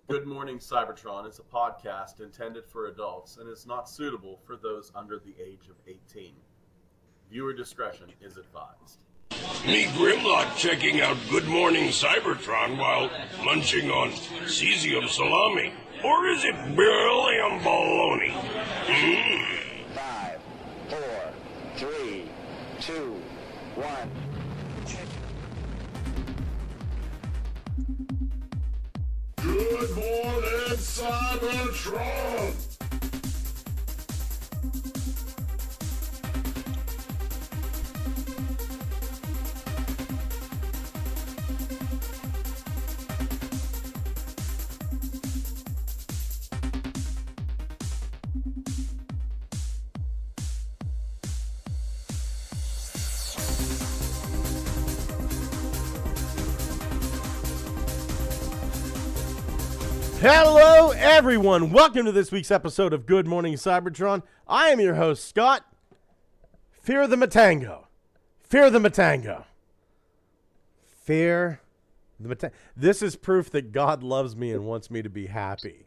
Good Morning Cybertron is a podcast intended for adults and is not suitable for those under the age of 18. Viewer discretion is advised. Me Grimlock checking out Good Morning Cybertron while munching on cesium salami. Or is it beryllium bologna? 5, 4, 3, 2, 1. Good Morning Cybertron! Hello, everyone. Welcome to this week's episode of Good Morning Cybertron. I am your host, Scott. Fear the Matango. Fear the Matango. Fear the Matango. This is proof that God loves me and wants me to be happy.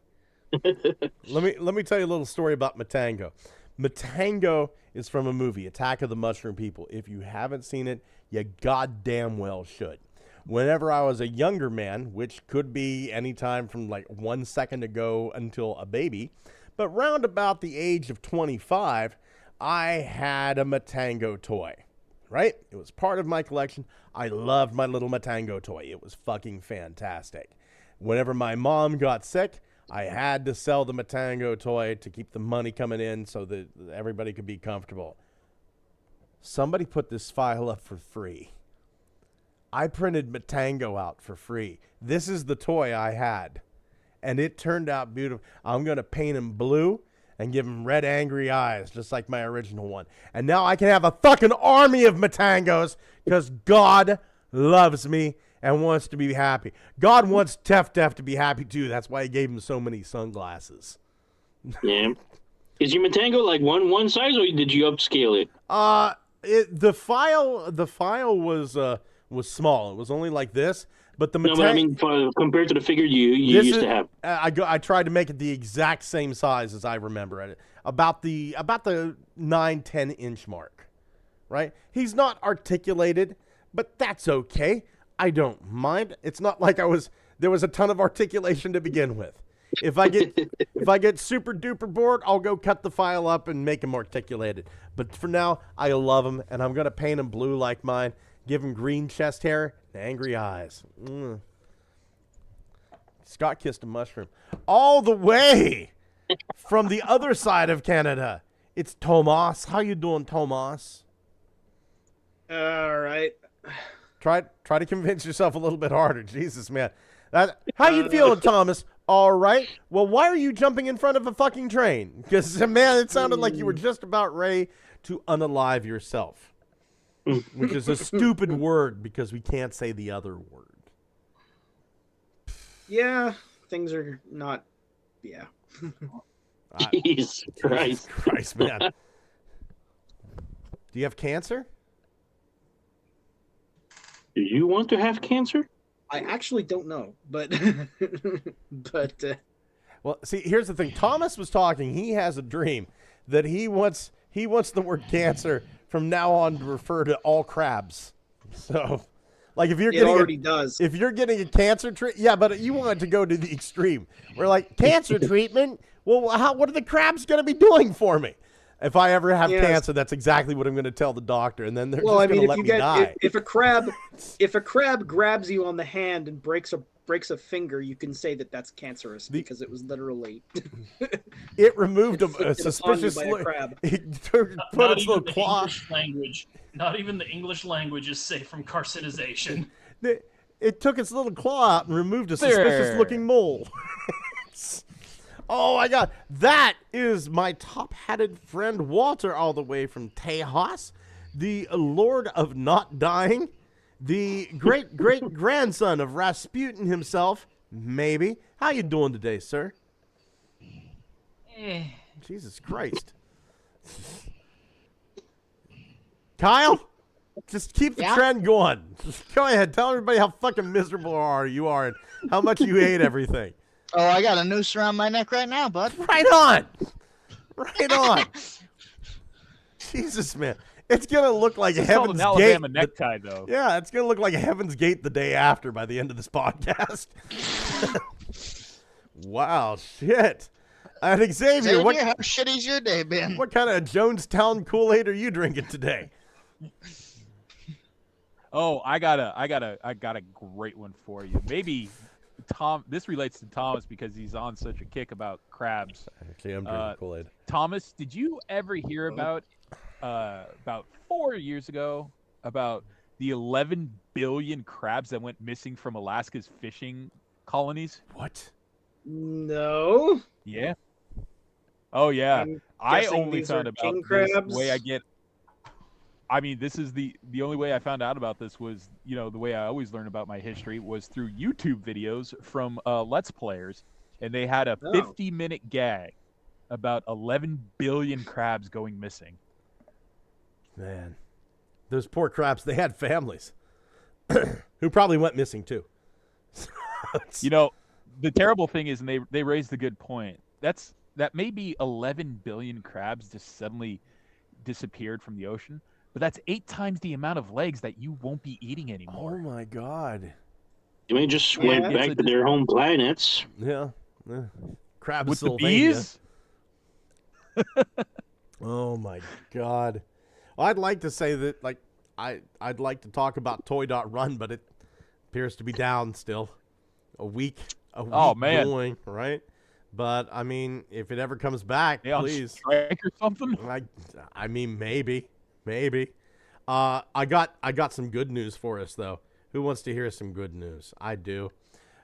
Let me tell you a little story about Matango. Matango is from a movie, Attack of the Mushroom People. If you haven't seen it, you goddamn well should. Whenever I was a younger man, which could be any time from like 1 second ago until a baby, but round about the age of 25, I had a Matango toy, right? It was part of my collection. I loved my little Matango toy. It was fucking fantastic. Whenever my mom got sick, I had to sell the Matango toy to keep the money coming in so that everybody could be comfortable. Somebody put this file up for free. I printed Matango out for free. This is the toy I had, and it turned out beautiful. I'm going to paint him blue and give him red angry eyes, just like my original one. And now I can have a fucking army of Matangos because God loves me and wants to be happy. God wants Tef to be happy too. That's why he gave him so many sunglasses. Yeah. Is your Matango like one size, or did you upscale it? The file was small. It was only like this, but the No, but I mean, compared to the figure you used to have. I tried to make it the exact same size as I remember it, about the 9-10 inch mark, right? He's not articulated, but that's okay. I don't mind. It's not like there was a ton of articulation to begin with. If I get super duper bored, I'll go cut the file up and make him articulated. But for now, I love him, and I'm gonna paint him blue like mine. Give him green chest hair and angry eyes. Scott kissed a mushroom. All the way from the other side of Canada, it's Tomas. How you doing, Tomas? All right. Try to convince yourself a little bit harder. Jesus, man. How you feeling, Thomas? All right. Well, why are you jumping in front of a fucking train? Because, man, it sounded like you were just about ready to unalive yourself. Which is a stupid word because we can't say the other word. Yeah, things are not. Yeah. Jesus Christ. Christ, man. Do you have cancer? Do you want to have cancer? I actually don't know, but Well, see, here's the thing. Thomas was talking. He has a dream that he wants the word cancer from now on to refer to all crabs. So, like if you're if you're getting a cancer treatment, yeah, but you want it to go to the extreme. We're like, cancer treatment? Well, what are the crabs going to be doing for me? If I ever have cancer, that's exactly what I'm going to tell the doctor, and then they're just going to let me die. If a crab grabs you on the hand and breaks a finger, you can say that that's cancerous because it was literally it removed a suspicious crab. It put its little claw. Not even the English language is safe from carcinization. It took its little claw out and removed a suspicious looking mole. Oh my God, that is my top-hatted friend Walter, all the way from Tejas, the Lord of Not Dying, the great-great-grandson of Rasputin himself, maybe. How you doing today, sir? Jesus Christ. Kyle, just keep the trend going. Just go ahead, tell everybody how fucking miserable you are and how much you hate everything. Oh, I got a noose around my neck right now, bud. Right on. Right on. Jesus, man. It's going to look like It's called Heaven's an Alabama Gate. necktie, though. Yeah, it's going to look like Heaven's Gate the day after by the end of this podcast. Wow, shit. And Xavier, Xavier, what, how shitty's your day been? what kind of Jonestown Kool-Aid are you drinking today? Oh, I got a great one for you. Maybe Tom. This relates to Thomas because he's on such a kick about crabs. Actually, I'm drinking Kool-Aid. Thomas, did you ever hear about 4 years ago about the 11 billion crabs that went missing from Alaska's fishing colonies? What? No. Yeah. Oh yeah. I'm I guessing only these found are about king this crabs? way I get. I mean, this is the only way I found out about this was, you know, the way I always learn about my history was through YouTube videos from Let's Players, and they had a 50-minute gag about 11 billion crabs going missing. Man, those poor crabs, they had families who probably went missing too. You know, the terrible thing is, and they raised a good point, that may be 11 billion crabs just suddenly disappeared from the ocean, but that's 8 times the amount of legs that you won't be eating anymore. Oh my God. They may just went Yeah. back to their home planets. Yeah. Crab With the Sylvania. bees? Oh my God. Well, I'd like to say that, like, I'd like to talk about Toy.Run, but it appears to be down still. A week Oh, man. going, right? But I mean, if it ever comes back, They on please. strike or something? I mean, maybe. I got some good news for us though. Who wants to hear some good news? I do.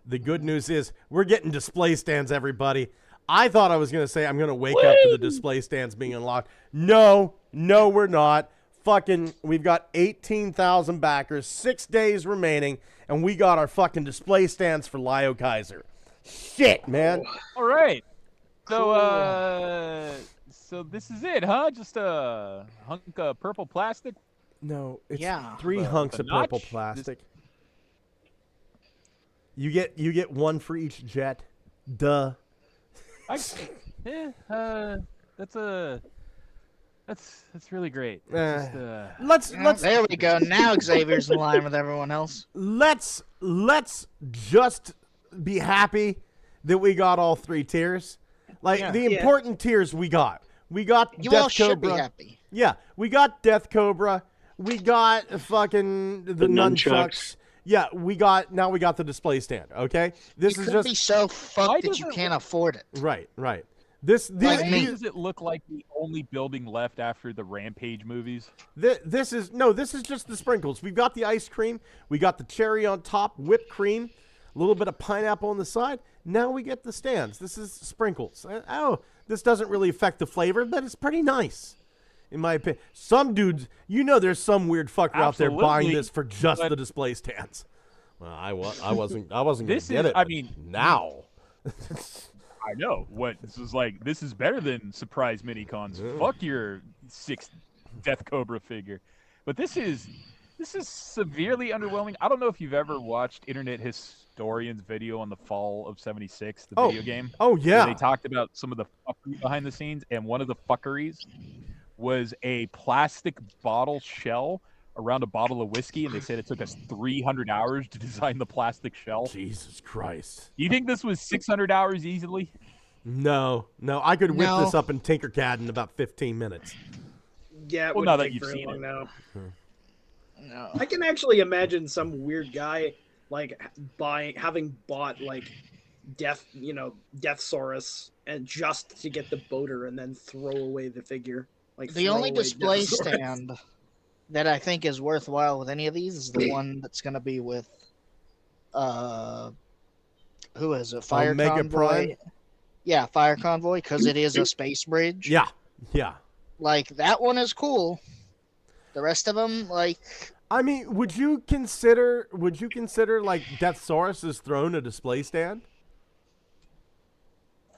The good news is we're getting display stands, everybody. I thought I was going to say I'm going to wake up to the display stands being unlocked. No, we're not. Fucking, we've got 18,000 backers, 6 days remaining, and we got our fucking display stands for Lio Kaiser. Shit, man. All right. So, so this is it, huh? Just a hunk of purple plastic? No, it's Yeah. 3 With hunks a of purple notch? plastic. You get one for each jet. Duh. That's really great. Let's There we go. Now Xavier's in line with everyone else. let's just be happy that we got all 3 tiers. Like the important tiers we got. We got You Death all should be Cobra. happy. Yeah, we got Death Cobra. We got fucking the nunchucks. Yeah, now we got the display stand. Okay, this You is could just be so Why fucked that does you it- can't afford it. right. This Like Why me. does it look like the only building left after the Rampage movies? This is just the sprinkles. We've got the ice cream. We got the cherry on top, whipped cream, a little bit of pineapple on the side. Now we get the stands. This is sprinkles. Oh, this doesn't really affect the flavor, but it's pretty nice, in my opinion. Some dudes, there's some weird fucker out there buying Absolutely, this for just but- the display stands. Well, I wasn't gonna This get is- it. I but mean- now. I know. This is better than surprise mini cons. Fuck your 6 Death Cobra figure. But this is severely underwhelming. I don't know if you've ever watched Internet Historian's video on the Fall of '76, the video game. Oh where yeah. They talked about some of the fuckery behind the scenes, and one of the fuckeries was a plastic bottle shell around a bottle of whiskey, and they said it took us 300 hours to design the plastic shell. Jesus Christ. Do you think this was 600 hours easily? No, I could whip No. this up in Tinkercad in about 15 minutes. Yeah, it Well, wouldn't now that take you've very seen long it. now. No. I can actually imagine some weird guy like having bought like Deathsaurus and just to get the boater and then throw away the figure. Like The throw only away display Deathsaurus. stand that I think is worthwhile with any of these is the one that's going to be with, who is it? Fire Omega Convoy. Prime? Yeah, Fire Convoy, because it is a space bridge. Yeah. Like, that one is cool. The rest of them, like, I mean, would you consider like Deathsaurus's throne a display stand?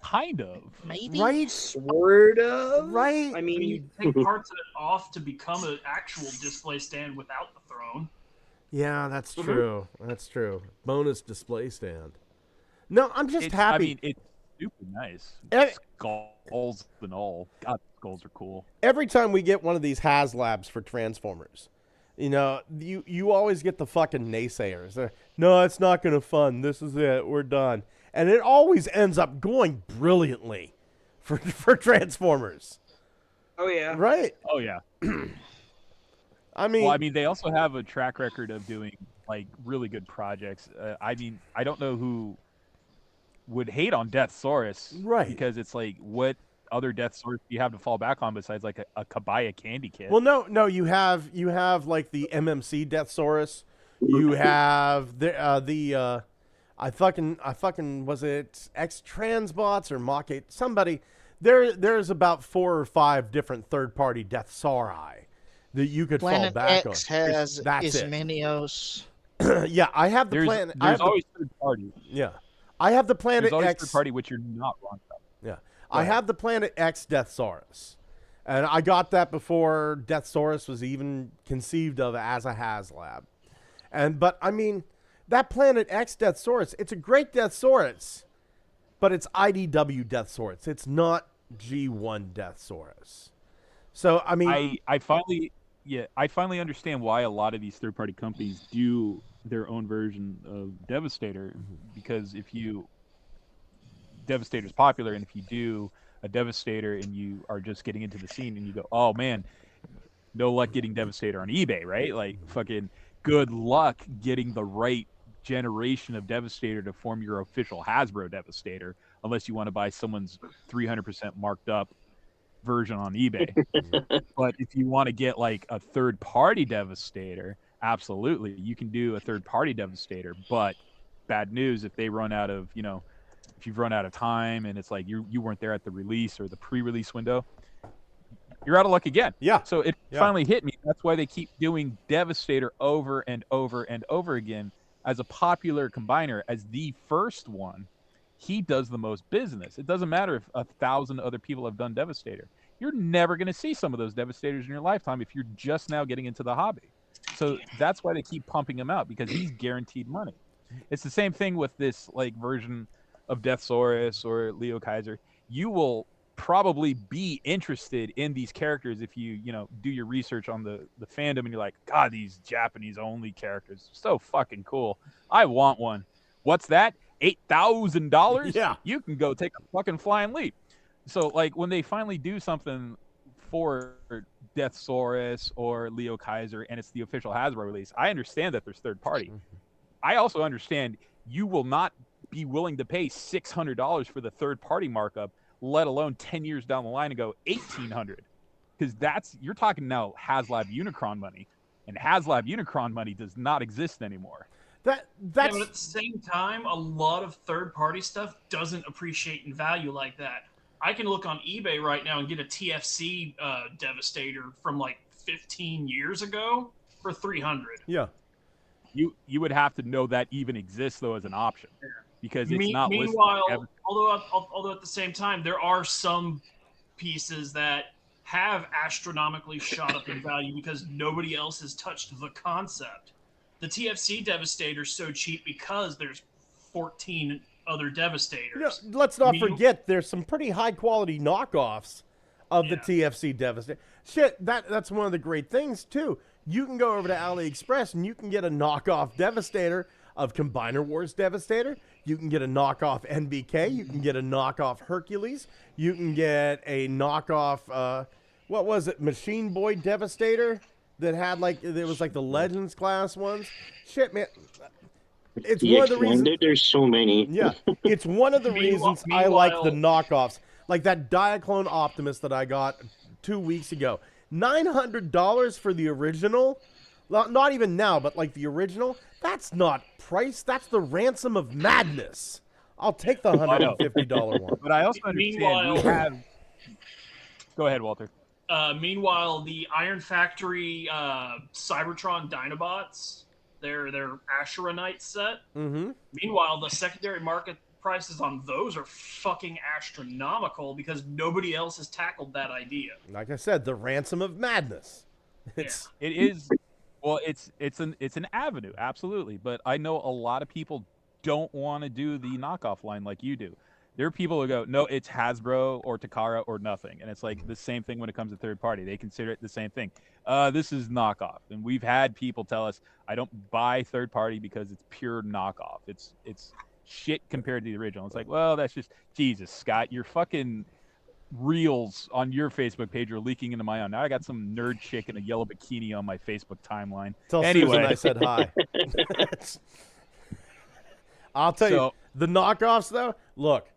Kind of. maybe. Right? Sort of. Right? I I mean, mean, you take parts of it off to become an actual display stand without the throne. Yeah, that's true. That's true. Bonus display stand. No, I'm just happy. I mean, it's super nice. Eh. Skulls and all. God, skulls are cool. Every time we get one of these HasLabs for Transformers, you always get the fucking naysayers. No, it's not going to fun. This is it. We're done. And it always ends up going brilliantly for Transformers. Oh yeah. Right? Oh yeah. I mean, they also have a track record of doing like really good projects. I mean, I don't know who would hate on Deathsaurus, right? Because it's like, what other Deathsaurus do you have to fall back on besides like a Kabaya candy kit? Well, no, you have like the MMC Deathsaurus. You have I fucking was it X Transbots or Mach 8? Somebody there's about 4 or 5 different third-party Deathsauri that you could Planet fall back X on. has That's it. Ismenios. Yeah, I have the planet. There's always third party. Yeah, I have the Planet There's always X. third party, which you're not wrong about. Yeah, I have the Planet X Deathsaurus, and I got that before Deathsaurus was even conceived of as a HasLab. But I mean, that Planet X Deathsaurus, it's a great Deathsaurus, but it's IDW Deathsaurus. It's not G1 Deathsaurus. So I mean, I finally understand why a lot of these third-party companies do their own version of Devastator, because Devastator's popular, and if you do a Devastator and you are just getting into the scene and you go, oh man, no luck getting Devastator on eBay, right? Like, fucking good luck getting the right generation of Devastator to form your official Hasbro Devastator, unless you want to buy someone's 300% marked up version on eBay. But if you want to get like a third-party Devastator, absolutely, you can do a third-party Devastator. But bad news, if they run out of, if you've run out of time and it's like you weren't there at the release or the pre-release window, you're out of luck again. Yeah. So it finally hit me. That's why they keep doing Devastator over and over and over again as a popular combiner, as the first one. He does the most business. It doesn't matter if 1,000 other people have done Devastator. You're never going to see some of those Devastators in your lifetime if you're just now getting into the hobby. So that's why they keep pumping him out, because he's guaranteed money. It's the same thing with this like version of Deathsaurus or Leo Kaiser. You will probably be interested in these characters if you do your research on the fandom and you're like, God, these Japanese only characters, so fucking cool. I want one. What's that? $8,000? Yeah. You can go take a fucking flying leap. So like when they finally do something for Deathsaurus or Leo Kaiser and it's the official Hasbro release, I understand that there's third party. I also understand you will not be willing to pay $600 for the third party markup, let alone 10 years down the line and go $1,800, because you're talking now HasLab Unicron money, and HasLab Unicron money does not exist anymore. That's but at the same time, a lot of third-party stuff doesn't appreciate in value like that. I can look on eBay right now and get a TFC Devastator from like 15 years ago for $300. Yeah. You would have to know that even exists though as an option, because it's not listed. Meanwhile, although at the same time, there are some pieces that have astronomically shot up in value because nobody else has touched the concept. The TFC Devastator is so cheap because there's 14 other Devastators. Let's not forget there's some pretty high quality knockoffs of the TFC Devastator. Shit, that's one of the great things too. You can go over to AliExpress and you can get a knockoff Devastator of Combiner Wars Devastator. You can get a knockoff NBK. You can get a knockoff Hercules. You can get a knockoff, what was it, Machine Boy Devastator that had there was like the Legends class ones. Shit, man. It's one of the reasons. There's so many. Yeah, it's one of the reasons I like the knockoffs. Like that Diaclone Optimus that I got 2 weeks ago. $900 for the original. Not even now, but like the original. That's not price. That's the ransom of madness. I'll take the $150 one. But I also understand we have. Go ahead, Walter. Meanwhile, the Iron Factory Cybertron Dinobots, their Ashura Knight set. Mm-hmm. Meanwhile, the secondary market prices on those are fucking astronomical because nobody else has tackled that idea. Like I said, the ransom of madness. It is. Well, it's an avenue, absolutely. But I know a lot of people don't want to do the knockoff line like you do. There are people who go, no, it's Hasbro or Takara or nothing. And it's like the same thing when it comes to third party. They consider it the same thing. This is knockoff. And we've had people tell us, I don't buy third party because it's pure knockoff. It's shit compared to the original. It's like, well, that's just, Jesus, Scott, your fucking reels on your Facebook page are leaking into my own. Now I got some nerd chick in a yellow bikini on my Facebook timeline. Tell Anyway. Susan I said hi. I'll tell you, the knockoffs, though, look,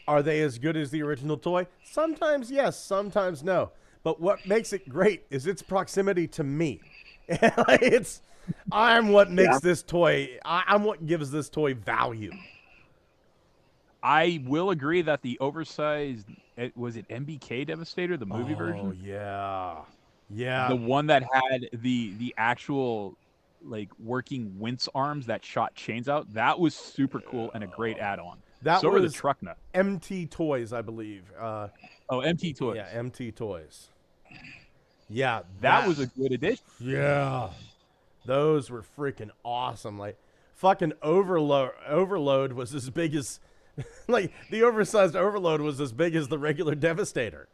are they as good as the original toy? Sometimes yes, sometimes no. But what makes it great is its proximity to me. I'm what makes this toy, I'm what gives this toy value. I will agree that the oversized, was it MBK Devastator, the movie version? Oh, yeah. Yeah. The one that had the actual, like, working wince arms that shot chains out, that was super cool and a great add-on. That so was were the truck nut. MT Toys, I believe. MT Toys. Yeah, MT Toys. Yeah. That was a good addition. Yeah. Those were freaking awesome. Like, fucking Overload was as big as... like, the oversized Overload was as big as the regular Devastator.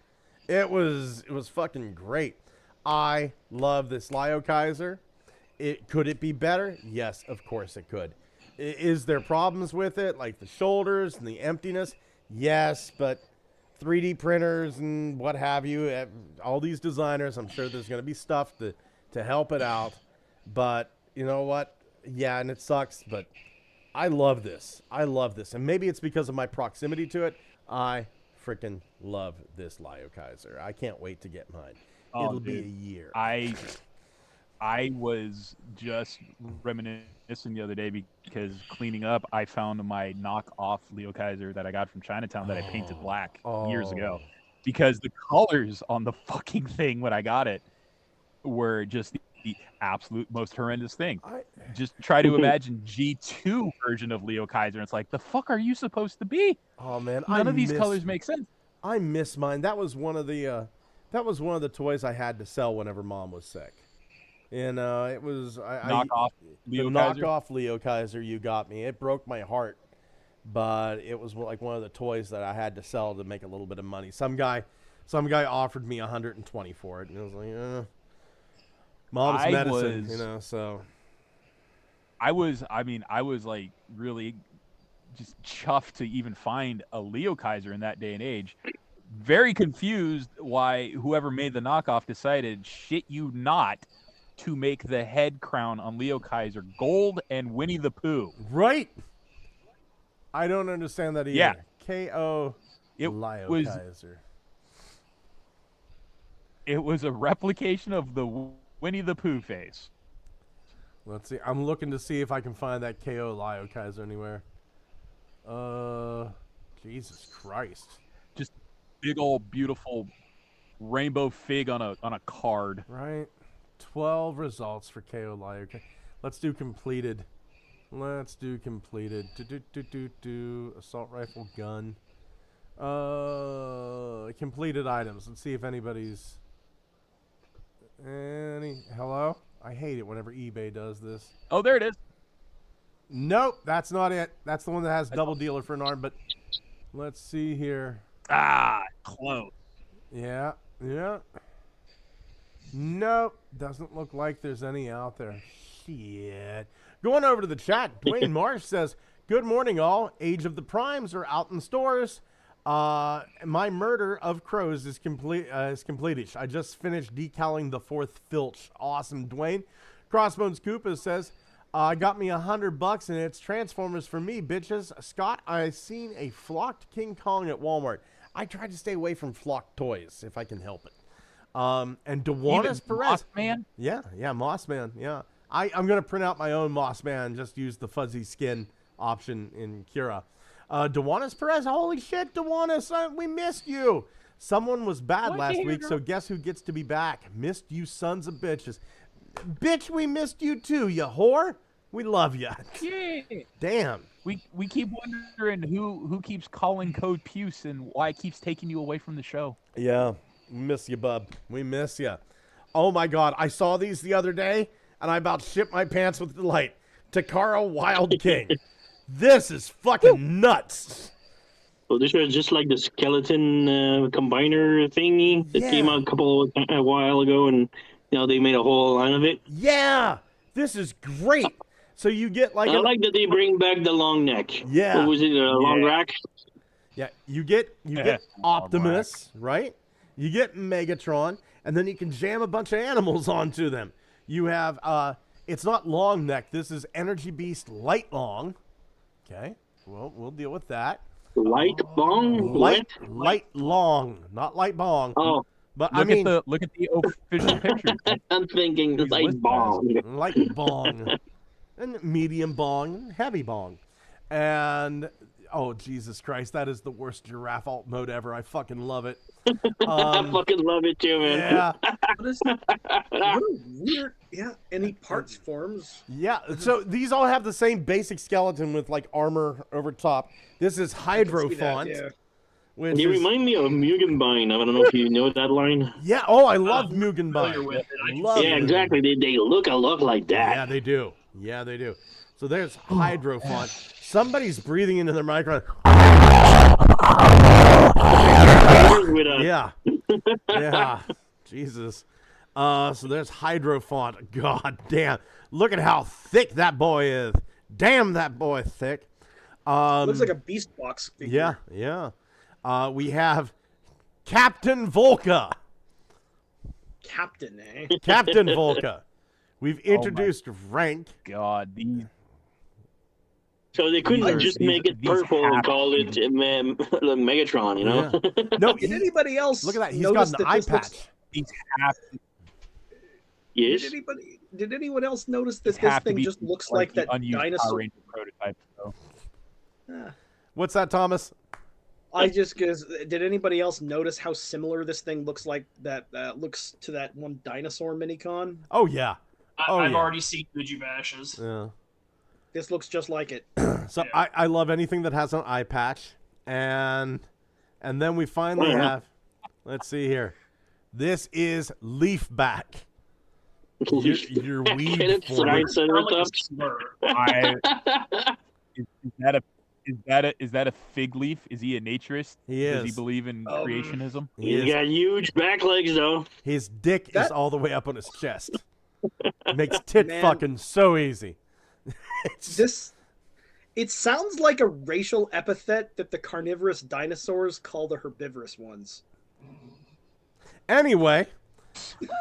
It was fucking great. I love this Lio Kaiser. Could it be better? Yes, of course it could. Is there problems with it, like the shoulders and the emptiness? Yes, but 3D printers and what have you, all these designers, I'm sure there's going to be stuff to help it out. But you know what? Yeah, and it sucks, but I love this. I love this. And maybe it's because of my proximity to it. I freaking love this Lio Kaiser. I can't wait to get mine. It'll be a year. I was just reminiscing the other day because cleaning up, I found my knockoff Leo Kaiser that I got from Chinatown that I painted black years ago. Because the colors on the fucking thing when I got it were just the absolute most horrendous thing. Just try to imagine G2 version of Leo Kaiser. And it's like, the fuck are you supposed to be? Oh man, none of these colors make sense. I miss mine. That was one of the toys I had to sell whenever Mom was sick. And it was knockoff Leo Kaiser. You got me. It broke my heart, but it was like one of the toys that I had to sell to make a little bit of money. Some guy offered me $120 for it, and it was like, Mom's medicine, So I was like really just chuffed to even find a Leo Kaiser in that day and age. Very confused why whoever made the knockoff decided, shit you not, to make the head crown on Leo Kaiser gold and Winnie the Pooh. Right. I don't understand that either. Yeah. K.O. Lio Kaiser. It was a replication of the Winnie the Pooh face. Let's see. I'm looking to see if I can find that K.O. Lio Kaiser anywhere. Jesus Christ. Just big old beautiful rainbow fig on a card. Right. 12 results for KO Lio. Let's do completed. Assault rifle gun. Completed items. Let's see if anybody's... Hello? I hate it whenever eBay does this. Oh, there it is. Nope, that's not it. That's the one that has double dealer for an arm, but let's see here. Close. Yeah. Nope, doesn't look like there's any out there. Shit. Going over to the chat, Dwayne Marsh says, "Good morning, all. Age of the Primes are out in stores. My murder of crows is complete-ish. I just finished decaling the 4th filch. Awesome, Dwayne." Crossbones Koopa says, "Got me $100 and it's Transformers for me, bitches." Scott, I seen a flocked King Kong at Walmart. I try to stay away from flocked toys if I can help it. And Dewanus Perez. Mossman? Yeah, Mossman. Yeah. I'm going to print out my own Mossman, just use the fuzzy skin option in Kira. Dewanus Perez, holy shit, Dewanus, we missed you. Someone was bad last week, so guess who gets to be back? Missed you sons of bitches. Bitch, we missed you too, you whore. We love you. Yeah. Damn. We keep wondering who keeps calling code Puce and why it keeps taking you away from the show. Yeah, we miss you, bub. We miss you. Oh my God, I saw these the other day, and I about shit my pants with delight. Takara Wild King. This is fucking nuts. So this was just like the skeleton combiner thingy that came out a while ago, and they made a whole line of it. Yeah, this is great. So you get like I like that they bring back the long neck. Yeah. What was it? Long rack. Yeah, you get Optimus, right? You get Megatron, and then you can jam a bunch of animals onto them. You have it's not long neck. This is Energy Beast Light Long. Okay, well we'll deal with that. Light bong. Light long, not light bong. Oh, but look at the official picture. I'm thinking light bong. Light bong, and medium bong, and heavy bong, and oh Jesus Christ, that is the worst giraffe alt mode ever. I fucking love it. I fucking love it too, man. Yeah. What a weird, any parts forms. Yeah, so these all have the same basic skeleton with like armor over top. This is Hydro font. They remind me of Mugenbein. I don't know if you know that line. Yeah, I love Mugenbein. Yeah, exactly. They look a lot like that. Yeah, they do. Yeah, they do. So there's Hydro font. Somebody's breathing into their microphone. Yeah. Yeah. Jesus. So there's Hydro font. God damn. Look at how thick that boy is. Damn, that boy thick. Looks like a beast box figure. Yeah. We have Captain Volca. Captain, eh? Captain Volca. We've introduced rank. God, these. So they couldn't just make it purple and call it Megatron, you know? Yeah. No, did anybody else look at that? He's got an eye patch. Yes. Did anyone else notice that this thing just looks like that dinosaur prototype? What's that, Thomas? Did anybody else notice how similar this thing looks like that looks to that one dinosaur minicon? Oh yeah. I've already seen Gucci Bashes. Yeah. This looks just like it. So yeah. I love anything that has an eye patch, and then we finally have. Let's see here. This is Leafback. Your weed form. Is that a fig leaf? Is he a naturist? He is. Does he believe in creationism? He's got huge back legs, though. His dick is all the way up on his chest. Makes fucking so easy. It sounds like a racial epithet that the carnivorous dinosaurs call the herbivorous ones. Anyway,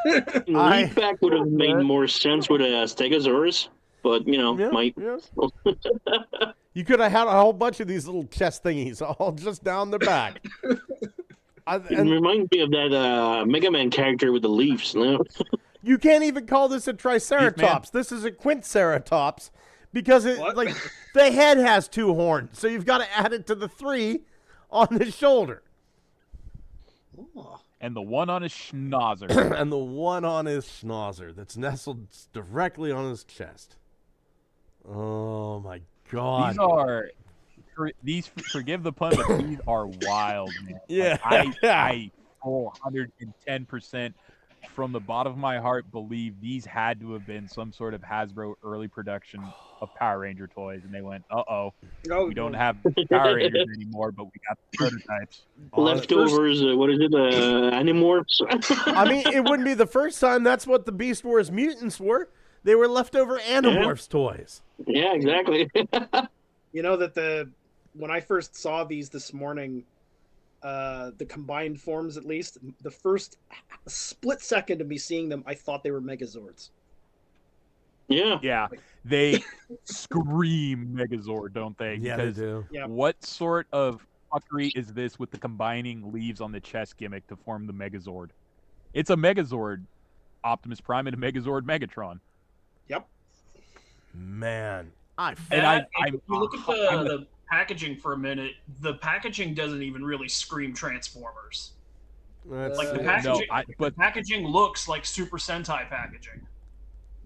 Leafback would have made more sense with a Stegosaurus, but you could have had a whole bunch of these little chest thingies all just down the back. It reminds me of that Mega Man character with the leaves. No? You can't even call this a Triceratops. This is a Quinceratops because the head has 2 horns, so you've got to add it to the 3 on the shoulder. Oh. And the one on his schnauzer. And the one on his schnauzer that's nestled directly on his chest. Oh my God. Forgive the pun, but these are wild, man. Yeah. I 410% from the bottom of my heart believe these had to have been some sort of Hasbro early production of Power Ranger toys, and they went, we don't have Power Rangers anymore, but we got the prototypes. Leftovers, what is it, Animorphs? I mean, it wouldn't be the first time. That's what the Beast Wars mutants were. They were leftover Animorphs toys. Yeah, exactly. You know that when I first saw these this morning, the combined forms, at least, the first split second of me seeing them, I thought they were Megazords. Yeah, they scream Megazord, don't they? Yeah, because they do. What sort of fuckery is this with the combining leaves on the chest gimmick to form the Megazord? It's a Megazord Optimus Prime and a Megazord Megatron. Yep. Man, if you look at the packaging for a minute, the packaging doesn't even really scream Transformers. Like the packaging, the packaging looks like Super Sentai packaging.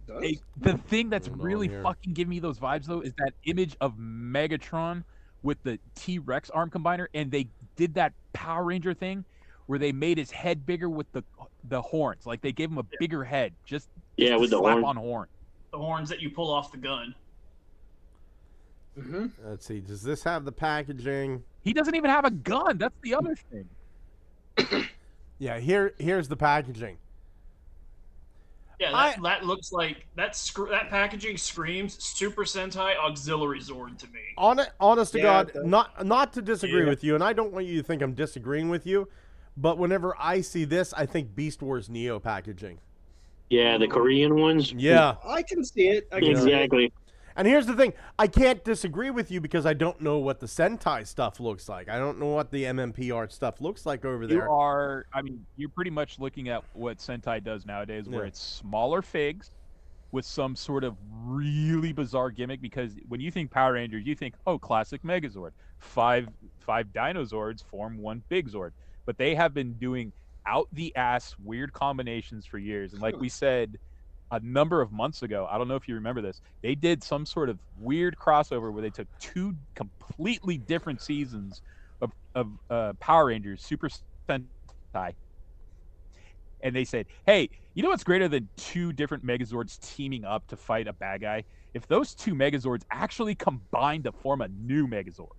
The thing that's really fucking giving me those vibes, though, is that image of Megatron with the T-Rex arm combiner, and they did that Power Ranger thing where they made his head bigger with the horns. Like, they gave him a bigger head, just with the slap on horn. The horns that you pull off the gun. Mm-hmm. Let's see. Does this have the packaging? He doesn't even have a gun. That's the other thing. Yeah. Here's the packaging. Yeah, that looks like that packaging screams Super Sentai Auxiliary Zord to me. Honest to Yeah, God, not to disagree with you, and I don't want you to think I'm disagreeing with you, but whenever I see this, I think Beast Wars Neo packaging. Yeah, the Korean ones. Yeah. I can see it. I can see it. Exactly. And here's the thing, I can't disagree with you because I don't know what the Sentai stuff looks like. I don't know what the MMP art stuff looks like over there. You're pretty much looking at what Sentai does nowadays, where Yeah. it's smaller figs with some sort of really bizarre gimmick. Because when you think Power Rangers, you think, oh, classic Megazord. Five Dinozords form one big Zord. But they have been doing out the ass weird combinations for years. And like we said a number of months ago, I don't know if you remember this, they did some sort of weird crossover where they took two completely different seasons of Power Rangers Super Sentai, and they said, hey, you know what's greater than two different Megazords teaming up to fight a bad guy? If those two Megazords actually combine to form a new Megazord.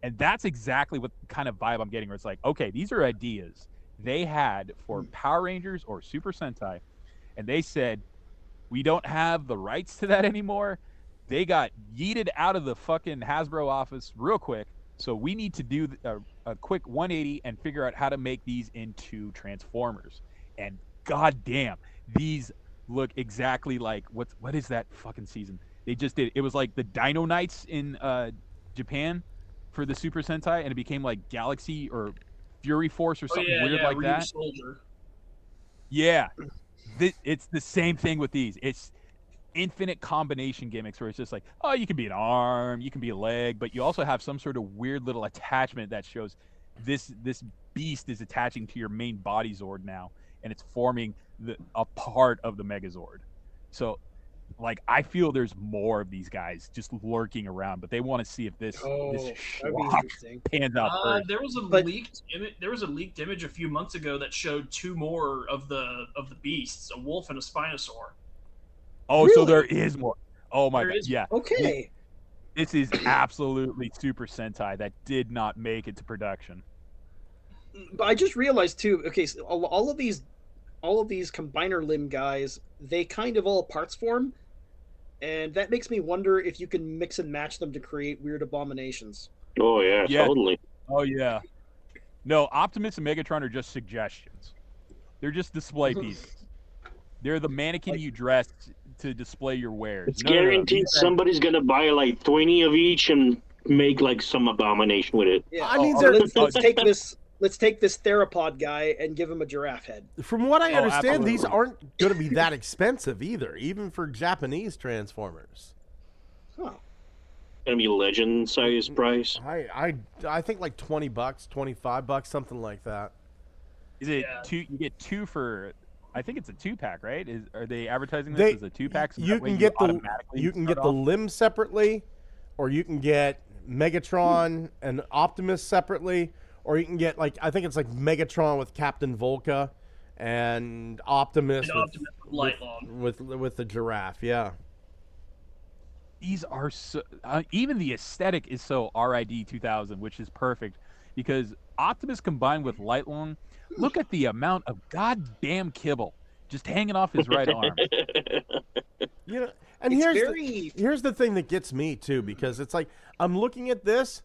And that's exactly what kind of vibe I'm getting, where it's like, okay, these are ideas they had for Power Rangers or Super Sentai, and they said, we don't have the rights to that anymore. They got yeeted out of the fucking Hasbro office real quick. So we need to do a quick 180 and figure out how to make these into Transformers. And goddamn, these look exactly like what is that fucking season? They just did. It was like the Dino Knights in Japan for the Super Sentai, and it became like Galaxy or Fury Force or something weird like Ryu that. Soldier. Yeah. It's the same thing with these. It's infinite combination gimmicks where it's just like, oh, you can be an arm, you can be a leg, but you also have some sort of weird little attachment that shows this beast is attaching to your main body Zord now, and it's forming a part of the Megazord. So, like, I feel there's more of these guys just lurking around, but they want to see if this that'd be schlock interesting. pans out first. There was a leaked image a few months ago that showed two more of the beasts, a wolf and a Spinosaur. Oh, Really? so there is more. Oh my god, yeah. Okay. This is absolutely Super Sentai that did not make it to production. But I just realized too. Okay, so all of these combiner limb guys, they kind of all parts form, and that makes me wonder if you can mix and match them to create weird abominations. Oh yeah, totally. Oh yeah. No, Optimus and Megatron are just suggestions. They're just display pieces. They're the mannequin you dress to display your wares. It's guaranteed somebody's gonna buy like 20 of each and make like some abomination with it. Yeah, I mean, let's take this theropod guy and give him a giraffe head. From what I understand, these absolutely. aren't going to be that expensive either, even for Japanese Transformers. Huh. Gonna be legend size price. I think like $20, $25, something like that. Is it two? You get two for. I think it's a 2-pack, right? Are they advertising this as a 2-pack? So you can get the limbs separately, or you can get Megatron and Optimus separately, or you can get I think it's like Megatron with Captain Volca and Optimus, with the giraffe. Yeah. These are so. Even the aesthetic is so RID 2000, which is perfect because Optimus combined with Lightlong. Look at the amount of goddamn kibble just hanging off his right arm. You know, and here's the thing that gets me too, because it's like I'm looking at this.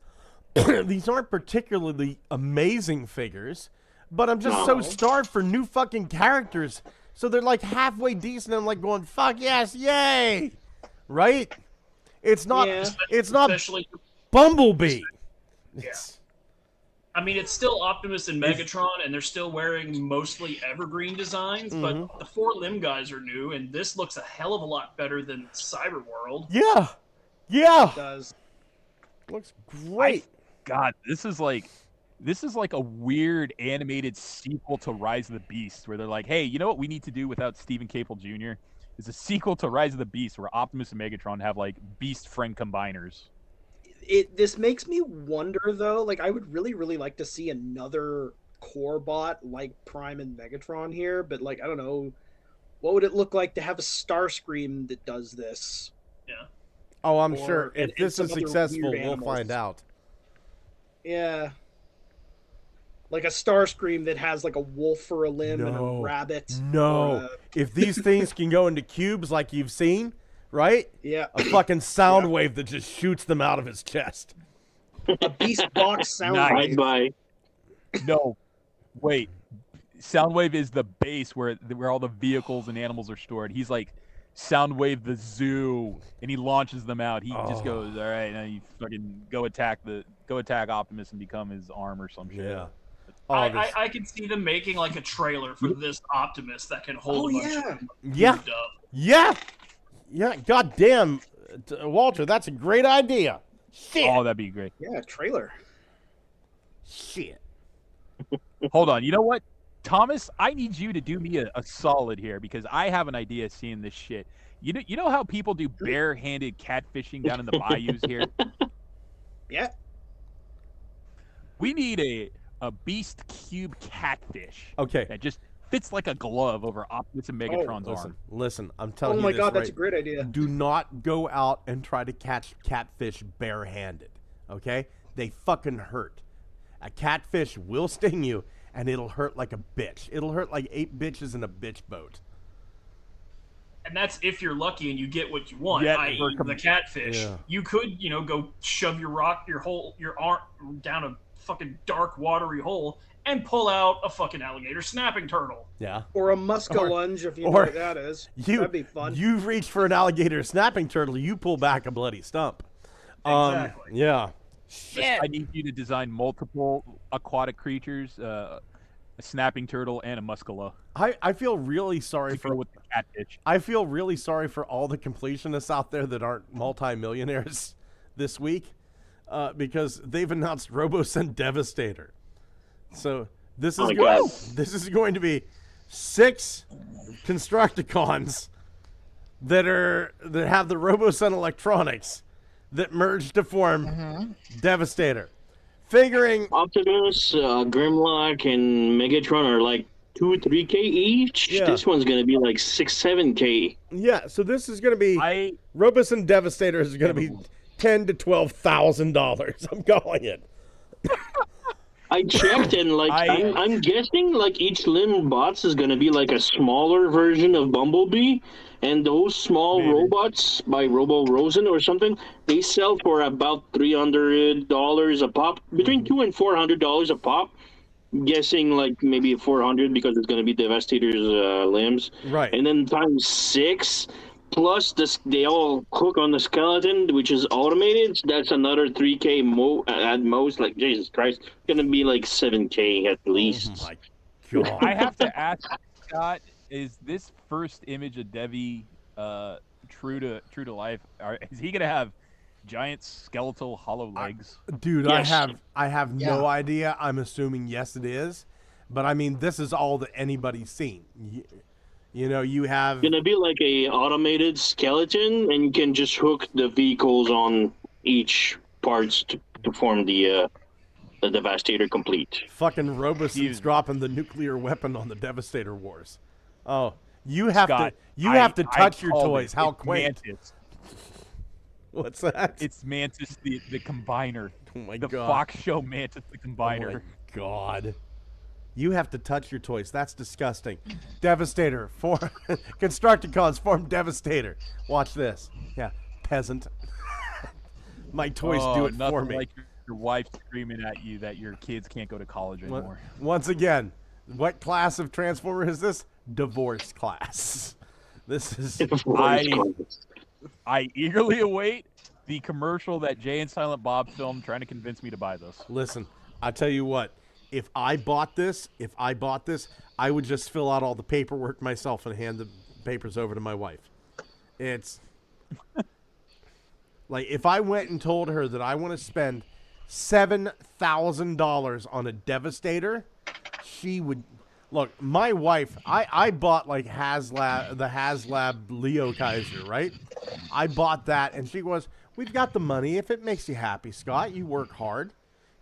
These aren't particularly amazing figures, but I'm just so starved for new fucking characters. So they're like halfway decent. I'm like going, fuck yes, yay, right? It's not. It's not Bumblebee. It's, I mean, it's still Optimus and Megatron, and they're still wearing mostly evergreen designs, but the four limb guys are new, and this looks a hell of a lot better than Cyber World. Yeah. It does. Looks great. God, this is like a weird animated sequel to Rise of the Beast, where they're like, hey, you know what we need to do without Stephen Caple Jr. is a sequel to Rise of the Beast, where Optimus and Megatron have like beast friend combiners. This makes me wonder though, like I would really, really like to see another core bot like Prime and Megatron here, but like I don't know, what would it look like to have a Starscream that does this? Yeah. Oh, I'm Or- sure. If and this some is other successful, weird we'll animals. find out. Yeah. Like a Starscream that has like a wolf for a limb and a rabbit. or No. a- If these things can go into cubes like you've seen, right? yeah. A fucking sound wave that just shoots them out of his chest. A beast box sound Nice. wave. I'd buy. No, wait. Soundwave is the base where all the vehicles and animals are stored. He's like Soundwave the zoo, and he launches them out. He just goes, all right, now you fucking go attack Optimus and become his arm or some shit. Yeah. I can see them making like a trailer for this Optimus that can hold a bunch of Yeah. food up. Yeah. Yeah. God damn, Walter, that's a great idea. Shit. Oh, that'd be great. Yeah, trailer. Shit. Hold on. You know what, Thomas? I need you to do me a solid here because I have an idea seeing this shit. You know how people do bare-handed catfishing down in the bayous here? Yeah. We need a beast cube catfish. Okay. That just fits like a glove over Optimus and Megatron's arm. Listen, I'm telling Oh you my this god, that's right- a great idea. Do not go out and try to catch catfish barehanded. Okay? They fucking hurt. A catfish will sting you, and it'll hurt like a bitch. It'll hurt like 8 bitches in a bitch boat. And that's if you're lucky and you get what you want, Yeah, i.e. we're the catfish. Yeah. You could, go shove your arm down a fucking dark watery hole and pull out a fucking alligator snapping turtle. Yeah. Or a muskellunge, if you know or what that is. You, That'd be fun. You reach for an alligator snapping turtle, you pull back a bloody stump. Exactly. Yeah. I need you to design multiple aquatic creatures, a snapping turtle and a musculo. I feel really sorry To for go with the catfish. I feel really sorry for all the completionists out there that aren't multimillionaires this week, because they've announced RoboSend Devastator. So this is my God. this is going to be 6 Constructicons that have the RoboSend electronics that merge to form Devastator. Figuring Optimus, Grimlock, and Megatron are like 2-3K each. Yeah. This one's gonna be like 6-7K. yeah, so this is going to be RoboSend Devastator is going to be $10,000 to $12,000. I'm calling it. I checked and like I'm guessing like each limb bots is gonna be like a smaller version of Bumblebee, and those small robots by Robo Rosen or something, they sell for about $300 a pop, between $200 and $400 a pop. I'm guessing like maybe 400 because it's gonna be Devastator's limbs, Right. and then times 6. Plus, they all hook on the skeleton, which is automated. So that's another 3K at most. Like, Jesus Christ, it's gonna be like 7K at least. Oh my god. I have to ask Scott: is this first image of Devi true to life? Is he gonna have giant skeletal hollow legs? Dude, Yes. I have Yeah. no idea. I'm assuming yes it is. But I mean, this is all that anybody's seen. You know, you have Gonna be like a automated skeleton, and you can just hook the vehicles on each parts to form the Devastator complete. fucking Robosons Dude. dropping the nuclear weapon on the Devastator Wars. Oh, you have Scott, to have to I touch your called toys. it. How It's quaint. Mantis. What's that? It's Mantis the combiner. Oh my The god. Fox show Mantis the Oh combiner. my god. You have to touch your toys. That's disgusting. Devastator. Constructicons form Devastator. Watch this. Yeah, peasant. My toys do it nothing for me. like your wife screaming at you that your kids can't go to college anymore. Once again, what class of Transformer is this? Divorce class. This is I eagerly await the commercial that Jay and Silent Bob filmed trying to convince me to buy this. Listen, I tell you what, if I bought this, I would just fill out all the paperwork myself and hand the papers over to my wife. It's like if I went and told her that I want to spend $7,000 on a Devastator, she would look. My wife, I bought like the HasLab Leo Kaiser, right? I bought that, and she goes, "We've got the money. If it makes you happy, Scott, you work hard."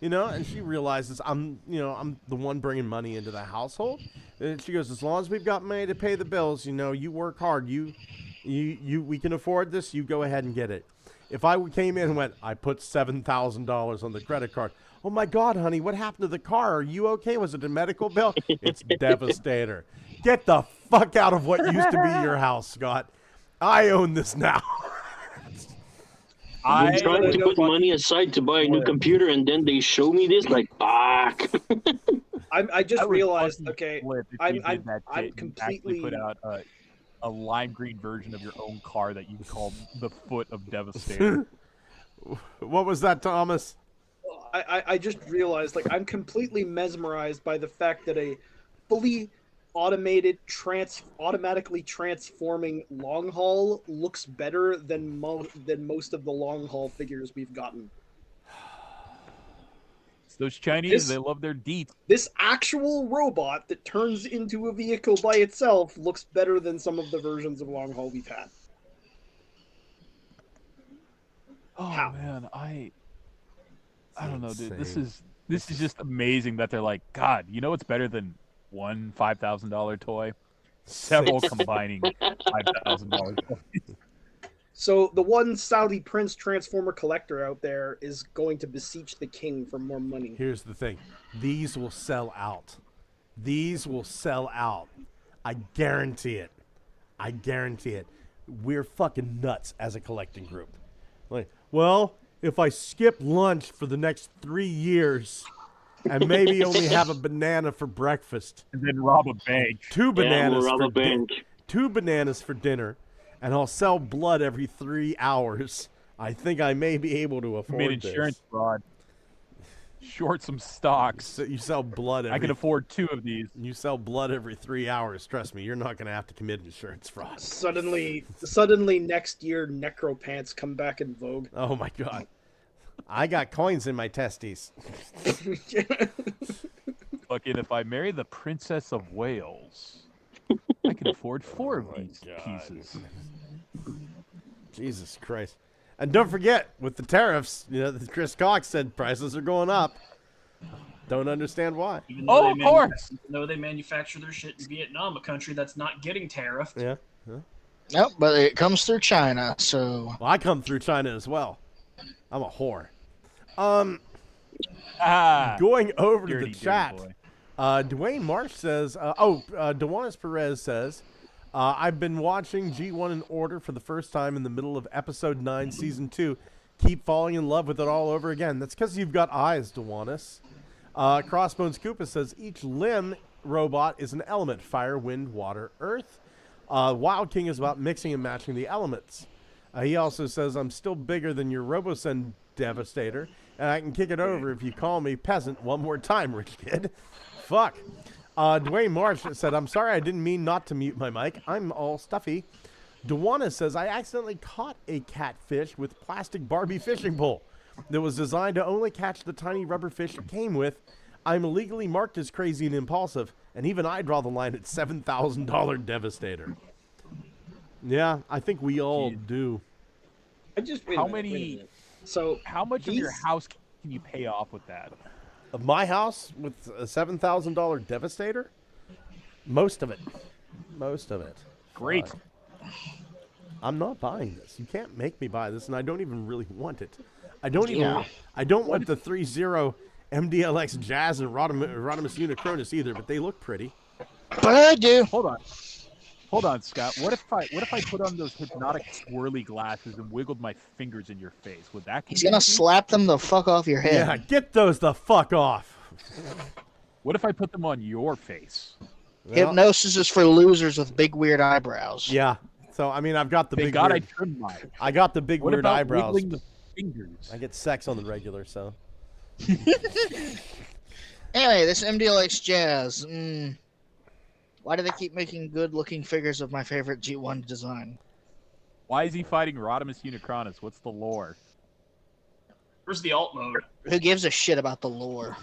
You know, and she realizes I'm the one bringing money into the household. And she goes, as long as we've got money to pay the bills, you work hard. We can afford this. You go ahead and get it. If I came in and went, I put $7,000 on the credit card. Oh my God, honey, what happened to the car? Are you okay? Was it a medical bill? It's Devastator. Get the fuck out of what used to be your house, Scott. I own this now. I'm trying to put money aside to buy a new computer, and then they show me this, like, fuck. I just realized, okay, I'm actually completely... put out a lime green version of your own car that you called the Foot of Devastator. What was that, Thomas? I just realized, like, I'm completely mesmerized by the fact that a fully automated, automatically transforming long haul looks better than most of the long haul figures we've gotten. It's those Chinese, they love their deets. This actual robot that turns into a vehicle by itself looks better than some of the versions of long haul we've had. Oh man, I don't know, dude. This is just amazing that they're like, God, you know what's better than one $5,000 toy? Several combining $5,000 toys. So the one Saudi Prince Transformer collector out there is going to beseech the king for more money. Here's the thing. These will sell out. These will sell out. I guarantee it. I guarantee it. We're fucking nuts as a collecting group. Like, well, if I skip lunch for the next 3 years and maybe only have a banana for breakfast. And then rob a bank. Two bananas for dinner. And I'll sell blood every 3 hours. I think I may be able to afford Made insurance fraud. Short some stocks. So you sell blood I can afford 2 of these. You sell blood every 3 hours. Trust me, you're not going to have to commit insurance fraud. Suddenly next year, necro pants come back in vogue. Oh my God. I got coins in my testes. Fucking if I marry the Princess of Wales, I can afford 4 of these pieces. Jesus Christ. And don't forget, with the tariffs, Chris Cox said prices are going up. Don't understand why. Of course. Even though they manufacture their shit in Vietnam, a country that's not getting tariffed. Yeah. Nope, but it comes through China, so... Well, I come through China as well. I'm a whore. Going over to the chat, Dwayne Marsh says, Dewanis Perez says, I've been watching G1 in order for the first time in the middle of episode 9, season 2. Keep falling in love with it all over again. That's because you've got eyes, Dewanis. Crossbones Koopa says, each limb robot is an element: fire, wind, water, earth. Wild King is about mixing and matching the elements. He also says, I'm still bigger than your RoboSen Devastator, and I can kick it over if you call me peasant one more time, rich kid. Fuck. Dwayne Marsh said, I'm sorry, I didn't mean not to mute my mic. I'm all stuffy. Dewana says, I accidentally caught a catfish with plastic Barbie fishing pole that was designed to only catch the tiny rubber fish it came with. I'm illegally marked as crazy and impulsive, and even I draw the line at $7,000 Devastator. Yeah, I think we all do. How much of your house can you pay off with that? Of my house with a $7,000 Devastator? Most of it. Great. I'm not buying this. You can't make me buy this, and I don't even really want it. I don't want the 3.0 MDLX Jazz and Rodimus Unicronus either, but they look pretty. But I do. Hold on, Scott. What if I put on those hypnotic swirly glasses and wiggled my fingers in your face? Would that? He's gonna slap them the fuck off your head. Yeah, get those the fuck off. What if I put them on your face? Well, hypnosis is for losers with big weird eyebrows. Yeah. So I mean, I've got the Thank big. God weird, I trimmed mine. I got the big What weird about eyebrows. wiggling the fingers? I get sex on the regular, so. Anyway, this MDLX Jazz. Why do they keep making good-looking figures of my favorite G1 design? Why is he fighting Rodimus Unicronus? What's the lore? Where's the alt mode? Who gives a shit about the lore?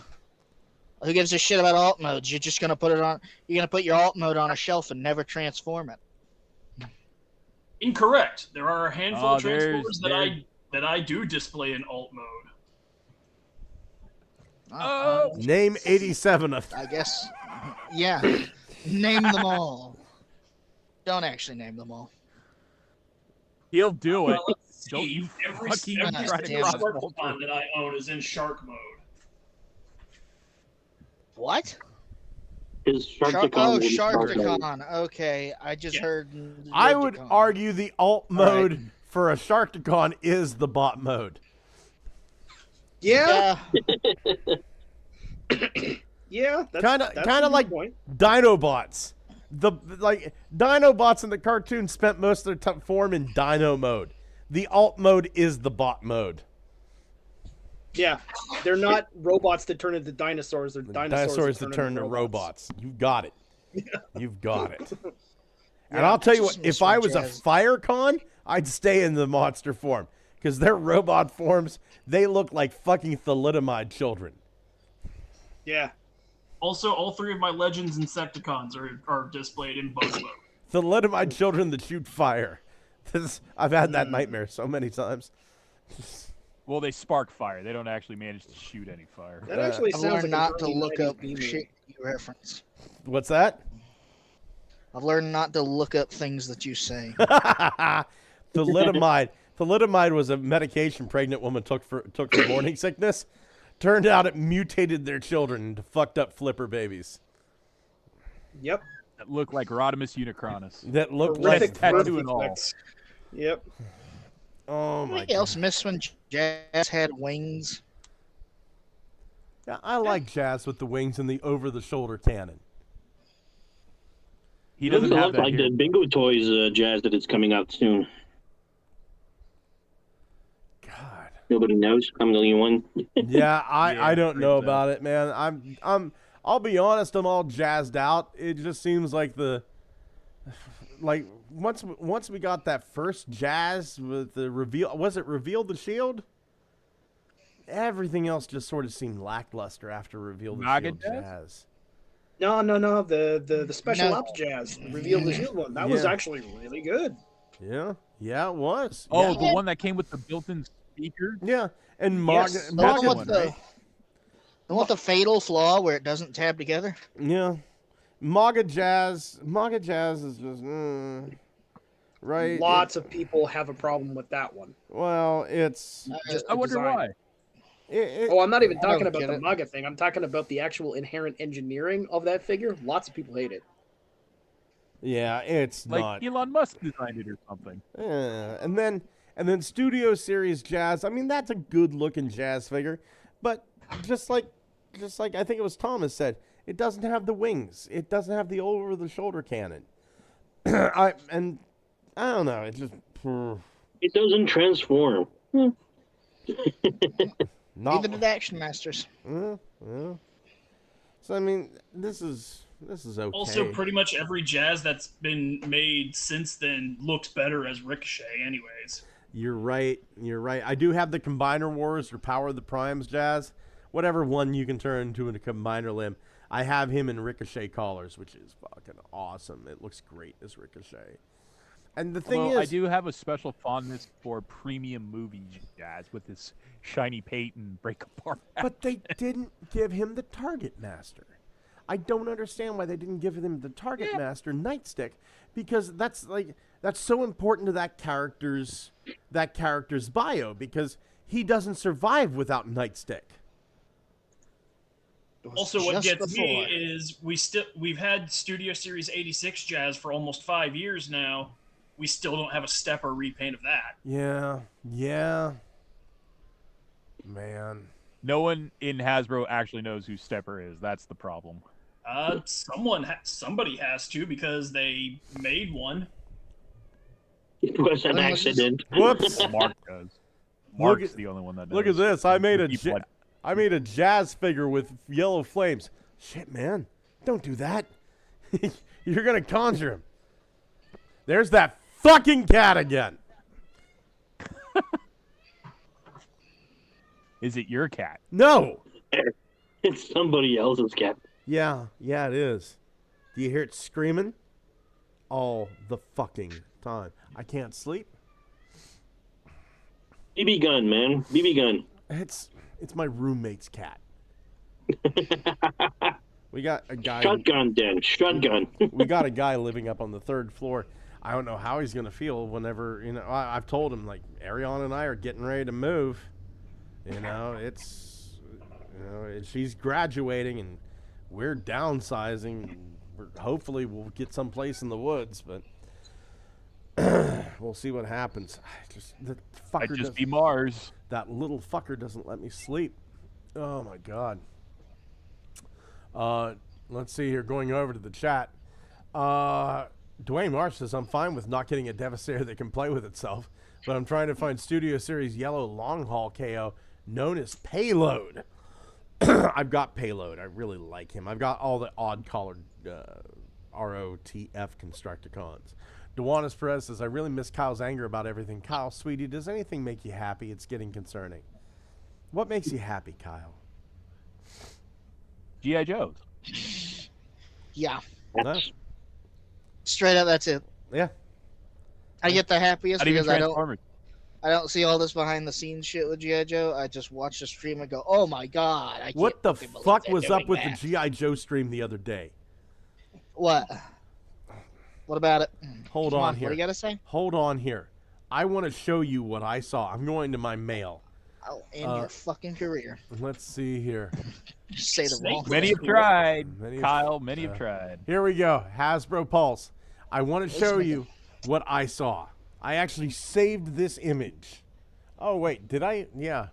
Who gives a shit about alt modes? You're just gonna put it on. You're gonna put your alt mode on a shelf and never transform it. Incorrect. There are a handful of transformers that I do display in alt mode. Name 87 of them. I guess. Yeah. Name them all. Don't actually name them all. He'll do it. Don't you every fucking every try to single cross Sharkticon that I own is in shark mode. What? His Sharkticon. Oh, is in shark mode. Sharkticon. Okay, I just heard. I would Regicon. argue the alt All right. mode for a Sharkticon is the bot mode. Yeah, Yeah. yeah. That's Kind that's of a like good point. Dinobots. Dinobots in the cartoon spent most of their form in Dino mode. The alt mode is the bot mode. Yeah, they're not robots that turn into dinosaurs. They're Dinosaurs that turn into robots. robots. You've got it. You've got it. And Yeah, I'll tell you just what, if some I was a jazz. FireCon, I'd stay in the monster form. Because their robot forms, they look like fucking thalidomide children. Yeah, Also, all three of my Legends Insecticons are displayed in both mode. Thalidomide children that shoot fire. I've had that nightmare so many times. Well, they spark fire. They don't actually manage to shoot any fire. that actually I've sounds learned like not to an early look 90s up B-movie. shit you reference. What's that? I've learned not to look up things that you say. Thalidomide. Thalidomide was a medication pregnant woman took for morning sickness. Turned out it mutated their children into fucked up flipper babies Yep. That look like Rodimus unicronus. that looked Horrific like. tattoo birth and all. defects. Yep. Oh my Anything else miss when Jazz had wings? god! I like Jazz with the wings and the over-the-shoulder cannon. He It doesn't doesn't have look that like here. the Bingo Toys Jazz that it's coming out soon. God. Nobody knows. I'm the only one. Yeah, I Yeah, don't know brings that about it, man. I'll be honest, I'm all jazzed out. It just seems like once we got that first Jazz with the reveal, was it Reveal the Shield? Everything else just sort of seemed lackluster after Reveal the Naga Shield Jazz? Jazz. No. The special No. ops Jazz revealed the shield one. That was Yeah. actually really good. Yeah, it was. Oh, yeah. the one that came with the built-in speaker? Yeah, and Yes. The one Maga, with the fatal flaw where it doesn't tab together? yeah, Maga Jazz is just right. Lots of people have a problem with that one. Well, it's Just I the wonder design. why. Oh, I'm not even I talking don't about get the it. MAGA thing. I'm talking about the actual inherent engineering of that figure. Lots of people hate it. yeah, it's Like not. Elon Musk designed it or something. Yeah, and then Studio Series Jazz. I mean, that's a good looking Jazz figure, but just like I think it was Thomas said, it doesn't have the wings. It doesn't have the over the shoulder cannon. I don't know. It just It doesn't transform. not. Even the Action Masters. Yeah. So I mean, this is okay. Also, pretty much every Jazz that's been made since then looks better as Ricochet, anyways. You're right. I do have the Combiner Wars or Power of the Primes Jazz. Whatever one you can turn into a Combiner limb. I have him in Ricochet collars, which is fucking awesome. It looks great as Ricochet. And the thing Although is, I do have a special fondness for premium movie Jazz with this shiny paint and break apart. but they didn't give him the Target Master. I don't understand why they didn't give him the Target Master Nightstick, because that's so important to that character's bio, because he doesn't survive without Nightstick. Also, what Just gets me before. is we've had Studio Series 86 Jazz for almost 5 years now. We still don't have a step or repaint of that. Yeah. Man. No one in Hasbro actually knows who Stepper is. That's the problem. Somebody has to, because they made one. It was an When was this? accident. Whoops. Mark does. Look Mark's at- the only one that knows. Look at this. I made a People Jazz figure with yellow flames. Shit, man. Don't do that. You're going to conjure him. There's that fucking cat again. Is it your cat? No. It's somebody else's cat. Yeah, it is. Do you hear it screaming? All the fucking time. I can't sleep. BB gun, man. BB gun. It's my roommate's cat. We got a guy. Shotgun, Dan. Shotgun. We got a guy living up on the third floor. I don't know how he's gonna feel whenever I've told him like Ariana and I are getting ready to move. She's graduating and we're downsizing. Hopefully we'll get someplace in the woods, but we'll see what happens. Might just be Mars. That little fucker doesn't let me sleep. Oh my god. Let's see here. Going over to the chat. Dwayne Marsh says, I'm fine with not getting a Devastator that can play with itself, but I'm trying to find Studio Series Yellow Long Haul KO known as Payload. I've got Payload. I really like him. I've got all the odd-collared ROTF Constructicons. Dewanis Perez says, I really miss Kyle's anger about everything. Kyle, sweetie, does anything make you happy? It's getting concerning. What makes you happy, Kyle? G.I. Joe's. Yeah. No? Straight up, that's it. Yeah. I get the happiest Not even because Transformers. I don't see all this behind the scenes shit with G.I. Joe. I just watch the stream and go, oh my god. I What can't the fucking believe fuck they're was up doing with that. the G.I. Joe stream the other day? What? What about it? Hold Come on here. What do you got to say? Hold on here. I want to show you what I saw. I'm going to my mail. I'll end your fucking career. Let's see here. Just say the wrong Many thing. have tried, Many have- Kyle. Many have tried. Here we go. Hasbro Pulse. I want to show you what I saw. I actually saved this image. Oh, wait. Did I? Yeah.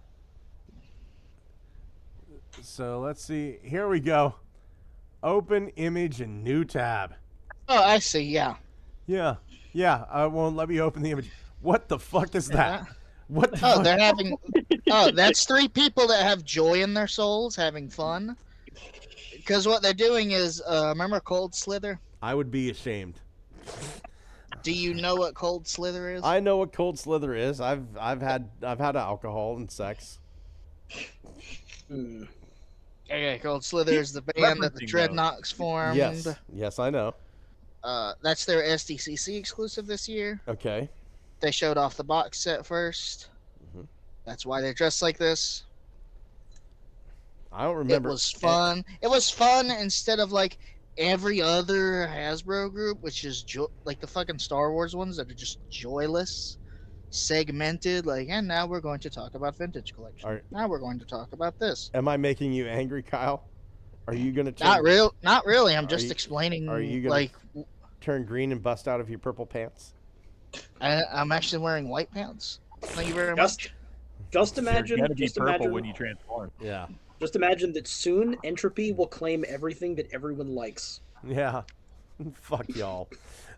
So let's see. Here we go. Open image and new tab. Oh, I see. Yeah. Yeah. Yeah. I won't let me open the image. What the fuck is that? What the Oh, fuck? they're having. Oh, that's three people that have joy in their souls, having fun. Because what they're doing is, remember Cold Slither? I would be ashamed. Do you know what Cold Slither is? I know what Cold Slither is. I've had alcohol and sex. Okay, Cold Slither is the band that the Dreadnoks formed. Yes, I know. That's their SDCC exclusive this year. Okay. They showed off the box set first. Mhm. That's why they're dressed like this. I don't remember. It was fun. It was fun instead of like every other Hasbro group, which is like the fucking Star Wars ones that are just joyless, segmented. Like, and now we're going to talk about vintage collection. Now we're going to talk about this. Am I making you angry, Kyle? Are you gonna Not really. I'm just explaining. Are you gonna like turn green and bust out of your purple pants? I'm actually wearing white pants. Thank you very much. Just imagine. You're gonna be Just purple imagine. when you transform. Yeah. Just imagine that soon Entropy will claim everything that everyone likes. Yeah. Fuck y'all.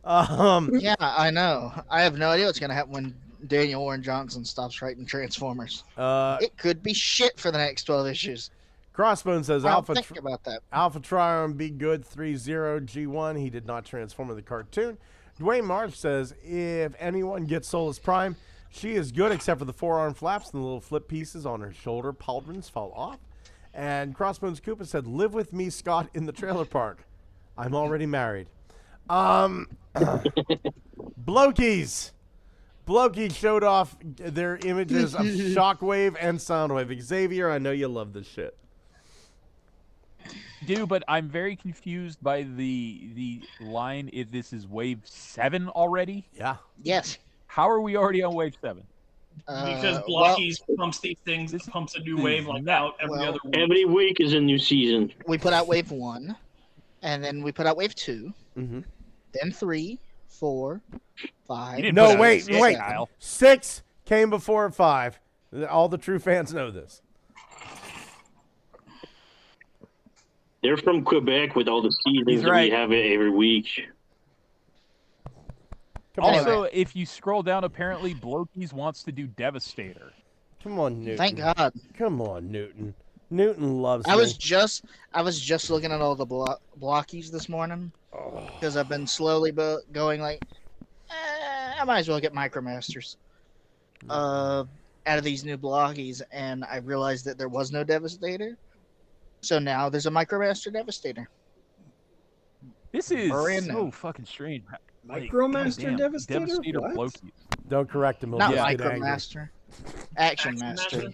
Yeah, I know. I have no idea what's gonna happen when Daniel Warren Johnson stops writing Transformers. It could be shit for the next 12 issues. Crossbone says I'll think about that. Alpha Trion Be Good 30 G1. He did not transform in the cartoon. Dwayne Marsh says if anyone gets Solus Prime, she is good except for the forearm flaps and the little flip pieces on her shoulder pauldrons fall off. And Crossbones Koopa said, "Live with me, Scott, in the trailer park. I'm already married." Blokies. Blokey showed off their images of Shockwave and Soundwave. Xavier, I know you love this shit. Dude, but I'm very confused by the line if this is wave 7 already. Yeah. Yes. How are we already on wave 7? Because Blockies pumps these things, pumps a new wave like out every other week. Every week is a new season. We put out wave 1, and then we put out wave 2, Mm-hmm. then 3, 4, 5. No, wait. 6 came before 5. All the true fans know this. They're from Quebec with all the seasons He's that right. we have it every week. Also, if you scroll down, apparently Blokies wants to do Devastator. Come on, Newton. Thank God. Come on, Newton. Newton loves I me. was just looking at all the blockies this morning because I've been slowly going like, I might as well get Micromasters out of these new blockies, and I realized that there was no Devastator, so now there's a Micromaster Devastator. This is Brand so new. fucking strange. Micromaster goddamn, Devastator? What? Blokies. Don't correct him. He'll Not just get angry. Micromaster, Action Master.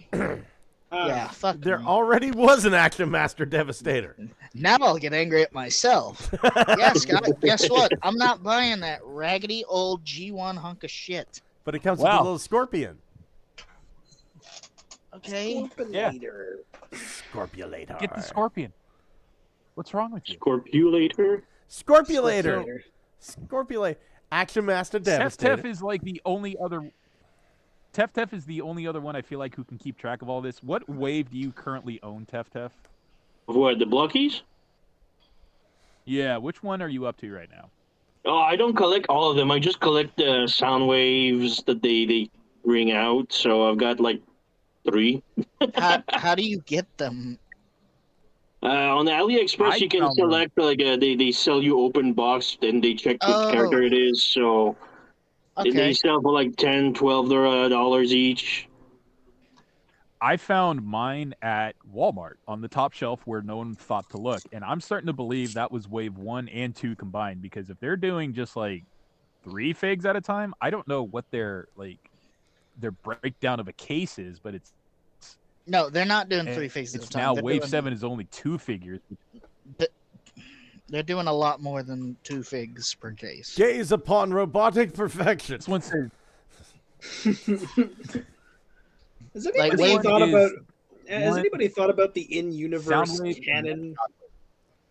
Yeah, fuck. There me. already was an Action Master Devastator. Now I'll get angry at myself. Yes, guess what? I'm not buying that raggedy old G1 hunk of shit. But it comes with a little scorpion. Okay. Yeah. Scorpulator. Get the scorpion. What's wrong with you? Scorpulator. Scorpulator. Scorpulator. Action Master Devastator. Tef is like the only other. Tef is the only other one I feel like who can keep track of all this. What wave do you currently own, Tef? What, the Blockies? Yeah, which one are you up to right now? Oh, I don't collect all of them. I just collect the sound waves that they ring out. So I've got like 3. How do you get them? On the AliExpress, you can select like they sell you open box, then they check what character it is. So they sell for like $10, $12 each. I found mine at Walmart on the top shelf where no one thought to look, and I'm starting to believe that was wave 1 and 2 combined, because if they're doing just like 3 figs at a time, I don't know what their breakdown of a case is, but it's no, they're not doing 3 figs at a time. Now wave 7 is only 2 figures. They're doing a lot more than 2 figs per case. Gaze upon robotic perfection. This one says. Has anybody thought about the in-universe canon,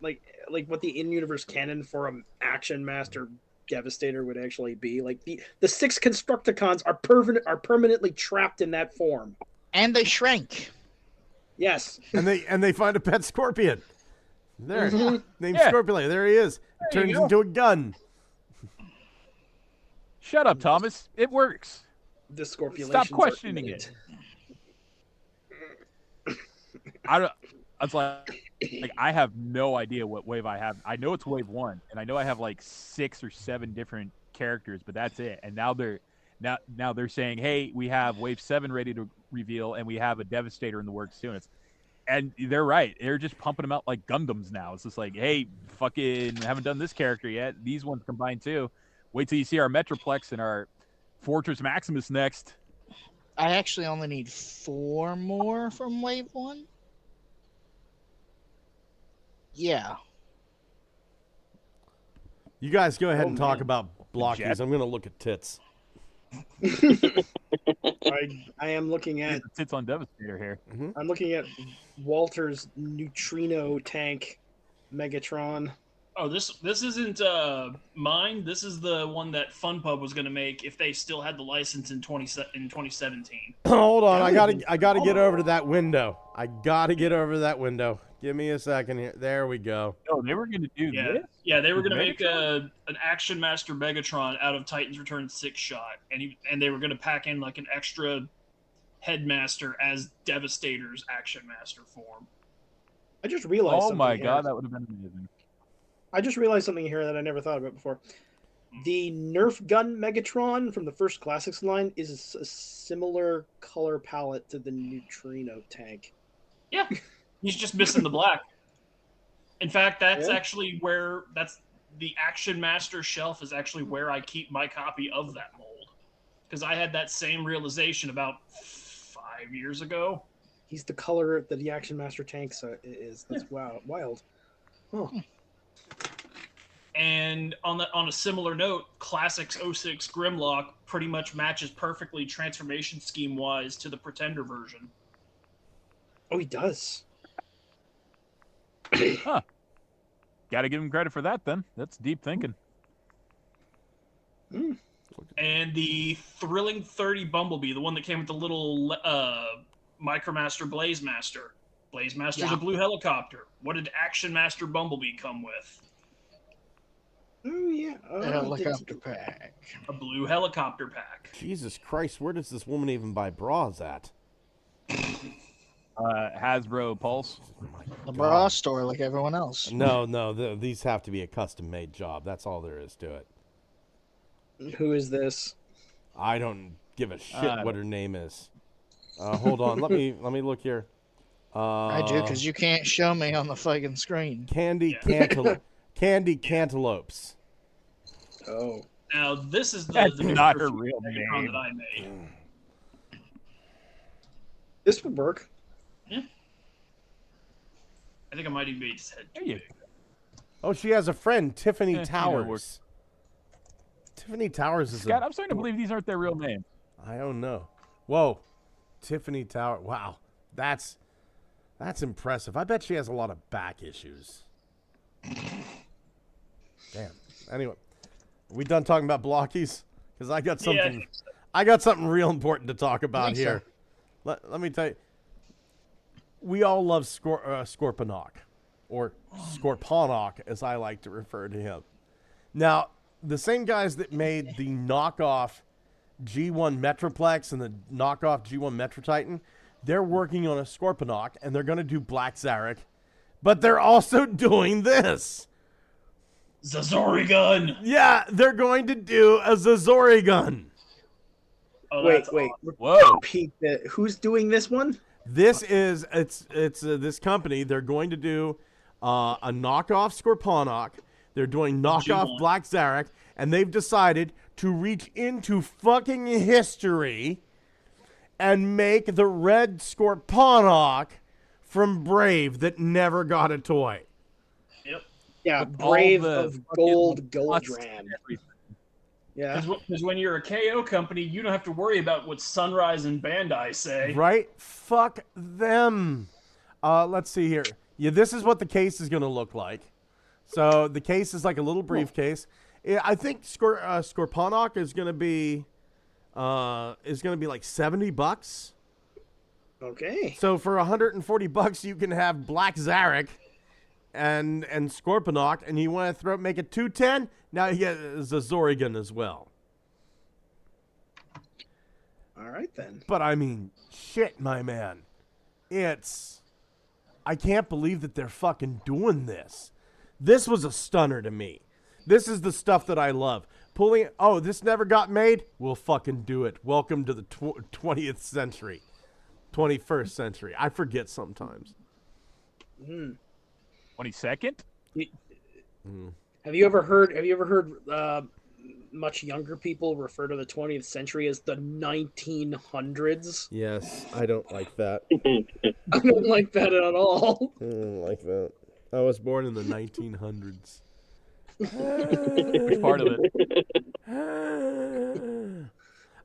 like what the in-universe canon for an Action Master Devastator would actually be? Like the 6 Constructicons are permanently trapped in that form, and they shrank. Yes, and they find a pet scorpion. There, named Scorpulator. There he is. It turns into a gun. Shut up, Thomas. It works. The Scorpulations. Stop questioning it. I have no idea what wave I have. I know it's wave 1, and I know I have like 6 or 7 different characters, but that's it. And now they're saying, hey, we have wave 7 ready to reveal, and we have a Devastator in the works soon. And they're right. They're just pumping them out like Gundams now. It's just like, hey, fucking haven't done this character yet. These ones combined too. Wait till you see our Metroplex and our Fortress Maximus next. I actually only need 4 more from wave 1. Yeah. You guys go ahead and talk about blockies. I'm going to look at tits. I am looking at tits on Devastator here. Mm-hmm. I'm looking at Walter's neutrino tank Megatron. Oh, this isn't mine. This is the one that FunPub was going to make if they still had the license in 2017. Hold on, I gotta get over to that window. I gotta get over to that window. Give me a second here. There we go. Oh, they were going to do this? Yeah, they were going to make an Action Master Megatron out of Titan's Return 6-shot, and they were going to pack in like an extra Headmaster as Devastator's Action Master form. I just realized. Oh my god, that would have been amazing. I just realized something here that I never thought about before. The Nerf gun Megatron from the first Classics line is a similar color palette to the neutrino tank. Yeah. He's just missing the black. In fact, that's actually where the Action Master shelf is actually where I keep my copy of that mold. Because I had that same realization about 5 years ago. He's the color that the Action Master tank is. That's wild. Huh. And on a similar note, Classics 06 Grimlock pretty much matches perfectly transformation scheme wise to the Pretender version. Oh, he does. Huh. Got to give him credit for that then. That's deep thinking. And the Thrilling 30 Bumblebee, the one that came with the little Micromaster Blaze Master. Blaze Master's a blue helicopter. What did Action Master Bumblebee come with? Oh, yeah. A helicopter pack. A blue helicopter pack. Jesus Christ, where does this woman even buy bras at? Hasbro Pulse. The bra store like everyone else. No, these have to be a custom-made job. That's all there is to it. Who is this? I don't give a shit what her name is. Hold on, let me look here. I do, because you can't show me on the fucking screen. Candy Cantaloupes. Oh. Now, this is That's the not her real name that I made. This would work. Yeah. I think I might even made his head too Yeah. big. Oh, she has a friend, Tiffany you know, Towers. Tiffany Towers is Scott, I'm starting to believe these aren't their real names. I don't know. Whoa, Tiffany Tower. Wow, that's impressive. I bet she has a lot of back issues. Damn. Anyway, are we done talking about blockies? Because I got something. Yeah, I got something real important to talk about think so. here. Let me tell you. We all love Scorponok, or Scorponok, as I like to refer to him. Now, the same guys that made the knockoff G1 Metroplex and the knockoff G1 Metro Titan, they're working on a Scorponok, and they're going to do Black Zarek, but they're also doing this. Zazori gun. Yeah, they're going to do a Zazori gun. Oh, Wait, that's wait. awesome. Whoa. Repeat that. Who's doing this one? This is it's this company. They're going to do a knockoff Scorponok. They're doing knockoff G1. Black Zarek, and they've decided to reach into fucking history and make the red Scorponok from Brave that never got a toy. Yep. Yeah, With all Brave the of fucking Gold plus Goldran. and everything. Yeah. Because when you're a KO company, you don't have to worry about what Sunrise and Bandai say. Right? Fuck them. Let's see here. Yeah, this is what the case is going to look like. So the case is like a little briefcase. Yeah, I think Scorponok is going to be like $70. Okay. So for $140, you can have Black Zarek and Scorponok, and you want to make it $210. Now you get Zazorigan as well. All right then. But I mean, shit, my man. I can't believe that they're fucking doing this. This was a stunner to me. This is the stuff that I love. This never got made? We'll fucking do it. Welcome to the 20th century. 21st century. I forget sometimes. 22nd? Have you ever heard much younger people refer to the 20th century as the 1900s? Yes, I don't like that. I don't like that at all. I don't like that. I was born in the 1900s. Which part of it?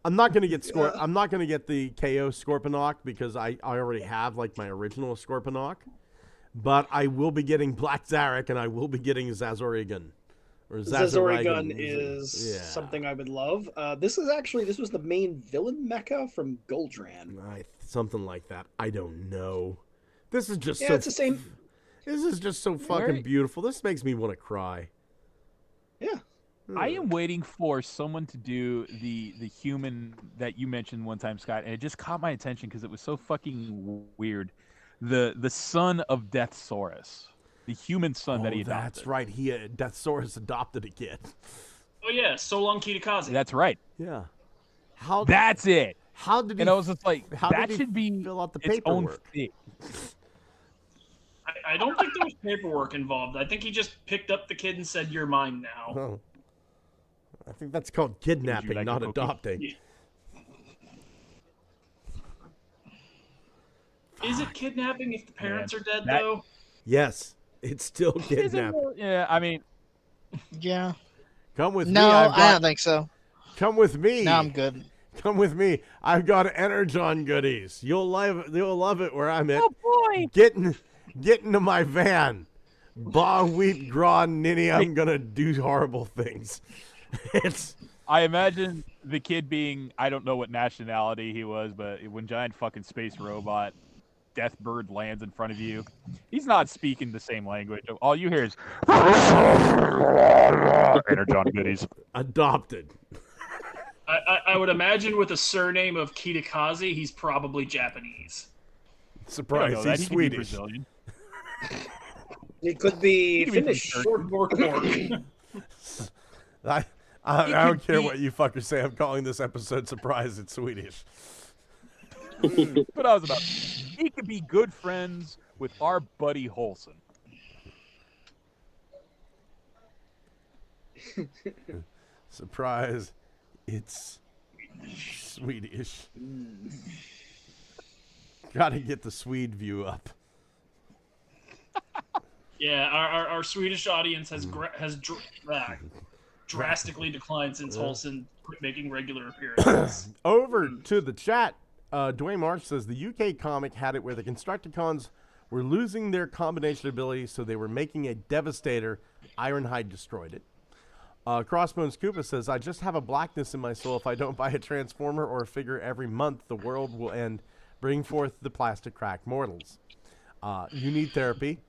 I'm not gonna get I'm not gonna get the KO Scorponok because I already have like my original Scorponok, but I will be getting Black Zarek and I will be getting Zazorigan. Or Zazorigan is something I would love. This was the main villain mecha from Goldran. Something like that. I don't know. This is just it's the same. This is just so fucking beautiful. This makes me want to cry. Yeah. I am waiting for someone to do the human that you mentioned one time, Scott, and it just caught my attention because it was so fucking weird. The son of Deathsaurus, the human son that he adopted. That's right. Deathsaurus adopted a kid. Oh yeah, so long Kitakaze. That's right. Yeah. That's it. How did he? And I was just like, how that did he should be fill out the its own paperwork? thing. I don't think there was paperwork involved. I think he just picked up the kid and said, "You're mine now." Oh. I think that's called kidnapping, like not a cookie? adopting. Yeah. Is it kidnapping if the parents are dead though? Yes, it's still kidnapping. Yeah, I mean, Yeah. Come with me. No, I don't think so. Come with me. No, I'm good. Come with me. I've got Energon goodies. You'll love it where I'm at. oh boy, Get into my van. Ba wheat gron ninny. I'm gonna do horrible things. I imagine the kid being, I don't know what nationality he was, but when giant fucking space robot Deathbird lands in front of you, he's not speaking the same language. All you hear is Energon goodies. Adopted. I would imagine with a surname of Kitakaze, he's probably Japanese. Surprise, I don't know that. he's He could be Swedish. Brazilian. It could be He could be Finnish. from Short Bork Bork. I don't could care be- what you fuckers say. I'm calling this episode Surprise, it's Swedish. But I was about, he could be good friends with our buddy Holson. Surprise, it's Swedish. Gotta get the Swede view up. Yeah, our Swedish audience has drastically declined since Holson quit making regular appearances. Over to the chat, Dwayne Marsh says the UK comic had it where the Constructicons were losing their combination ability, so they were making a Devastator. Ironhide destroyed it. Crossbones Koopa says, I just have a blackness in my soul. If I don't buy a Transformer or a figure every month, the world will end. Bring forth the plastic crack mortals. You need therapy.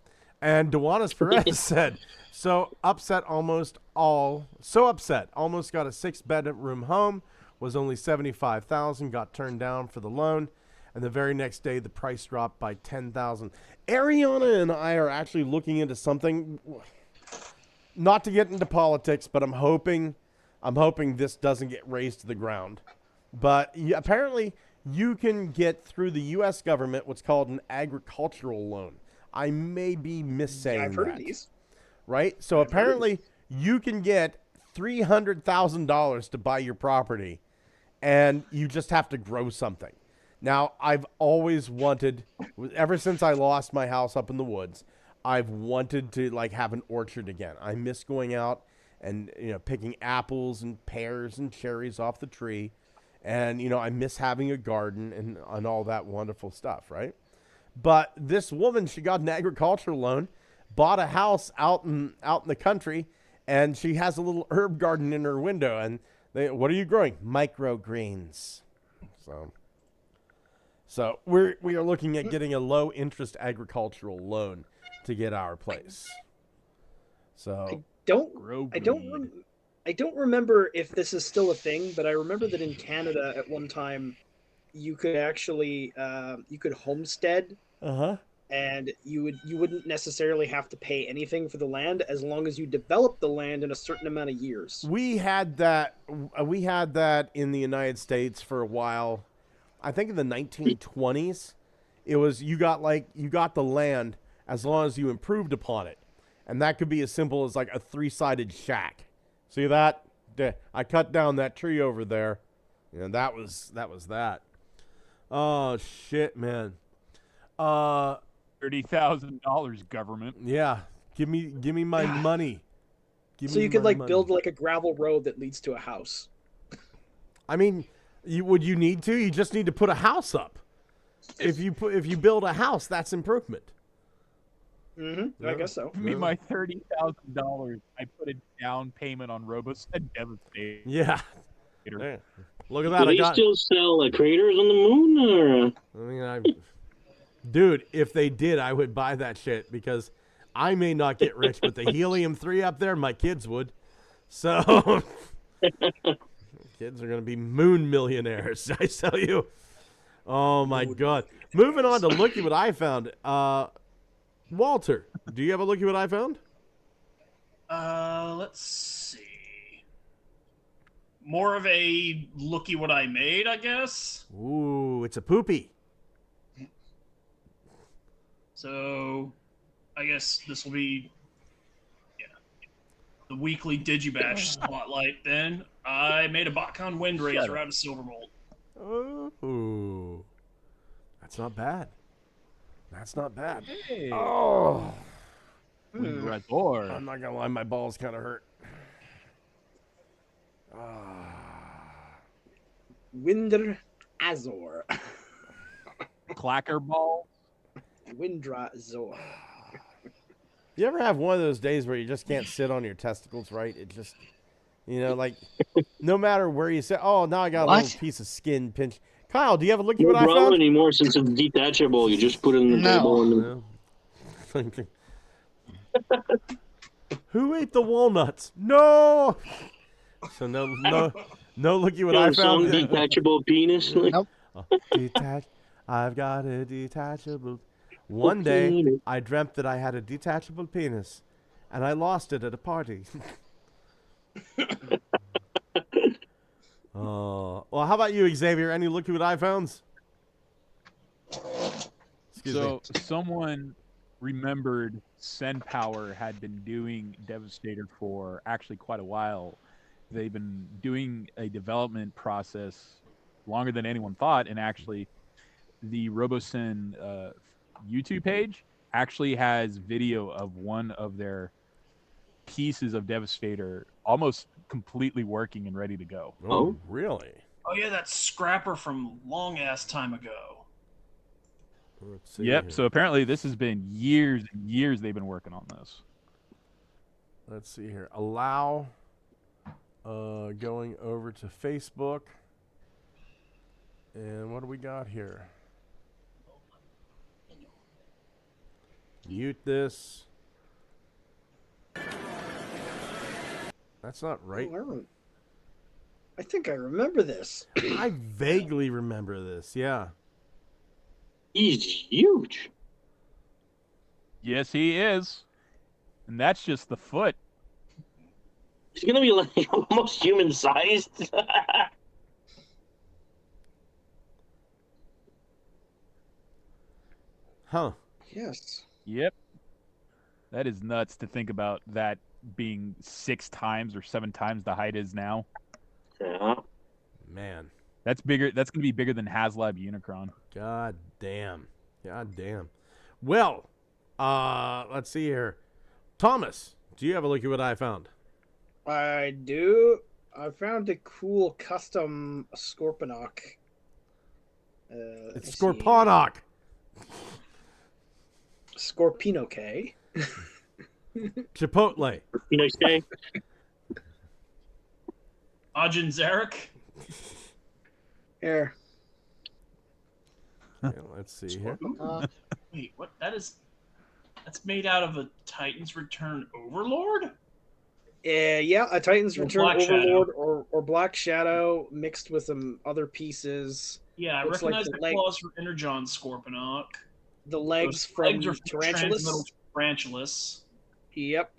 And Dewanis Perez said, so upset, almost got a 6-bedroom home, was only $75,000, got turned down for the loan, and the very next day the price dropped by $10,000. Ariana and I are actually looking into something, not to get into politics, but I'm hoping this doesn't get raised to the ground. But apparently you can get through the U.S. government what's called an agricultural loan. I may be missaying I've heard of these. Right? So apparently you can get $300,000 to buy your property, and you just have to grow something. Now, I've always wanted, ever since I lost my house up in the woods, I've wanted to like have an orchard again. I miss going out and picking apples and pears and cherries off the tree, and I miss having a garden and all that wonderful stuff, right? But this woman, she got an agricultural loan, bought a house out in the country, and she has a little herb garden in her window. And what are you growing? Microgreens. So we are looking at getting a low interest agricultural loan to get our place. So I don't remember if this is still a thing, but I remember that in Canada at one time you could actually you could homestead. And you wouldn't necessarily have to pay anything for the land as long as you develop the land in a certain amount of years. We had that in the United States for a while. I think in the 1920s, it was you got the land as long as you improved upon it, and that could be as simple as like a 3-sided shack. See that? I cut down that tree over there, and that was that. Oh shit, man. $30,000, government. Yeah, give me my money. So you could build like a gravel road that leads to a house. I mean, would you need to? You just need to put a house up. If you build a house, that's improvement. I guess so. Give me my $30,000. I put a down payment on Robos and Devastator. Yeah. Look at that. Do they still sell craters on the moon? Or? Dude, if they did, I would buy that shit because I may not get rich, but the helium-3 up there, my kids would. So, kids are going to be moon millionaires, I tell you. Oh, my God. Moving on to Looky What I Found. Walter, do you have a Looky What I Found? Let's see. More of a Looky What I Made, I guess. Ooh, it's a poopy. So, I guess this will be the weekly Digibash spotlight then. I made a BotCon Wind Razor out of Silverbolt. Ooh. That's not bad. Hey. Oh. Wind Razor. I'm not going to lie, my balls kind of hurt. Winder Azor. Clacker ball. Windra Zor. You ever have one of those days where you just can't sit on your testicles right? It just, no matter where you sit. Oh, now I got a little piece of skin pinch. Kyle, do you have a Looky What I Found? No anymore since it's detachable. You just put it in the table. Who ate the walnuts? No. So no Looky What I Found. Some detachable penis. Nope. I've got a detachable. One day, I dreamt that I had a detachable penis, and I lost it at a party. Oh, well, how about you, Xavier? Any Looky What I Founds? So someone remembered Send Power had been doing Devastator for actually quite a while. They've been doing a development process longer than anyone thought, and actually the RoboSend YouTube page actually has video of one of their pieces of Devastator almost completely working and ready to go. Oh, really? Oh yeah, that scrapper from long ass time ago. Let's see Yep. here. So apparently this has been years and years they've been working on this. Let's see here. Allow going over to Facebook. And what do we got here? Mute this. That's not right. Oh, I think I remember this. I vaguely remember this. Yeah. He's huge. Yes, he is. And that's just the foot. He's gonna be like almost human sized. Huh. Yes. Yep. That is nuts to think about that being 6 times or 7 times the height is now. Yeah. Man. That's bigger. That's going to be bigger than HasLab Unicron. God damn. God damn. Well, let's see here. Thomas, do you have a look at what I found? I do. I found a cool custom Scorponok. It's Scorponok. Scorpino-K. Chipotle. You know, say Ajin Zarek. Here. Yeah, let's see here. Wait, what? That's made out of a Titan's Return Overlord? Yeah, a Titan's Or Return Black Overlord or Black Shadow mixed with some other pieces. Yeah, I Looks like recognize the the leg- claws from Energon Scorponok. The legs Those from legs are from Tarantulas. Transmetal Tarantulas. Yep.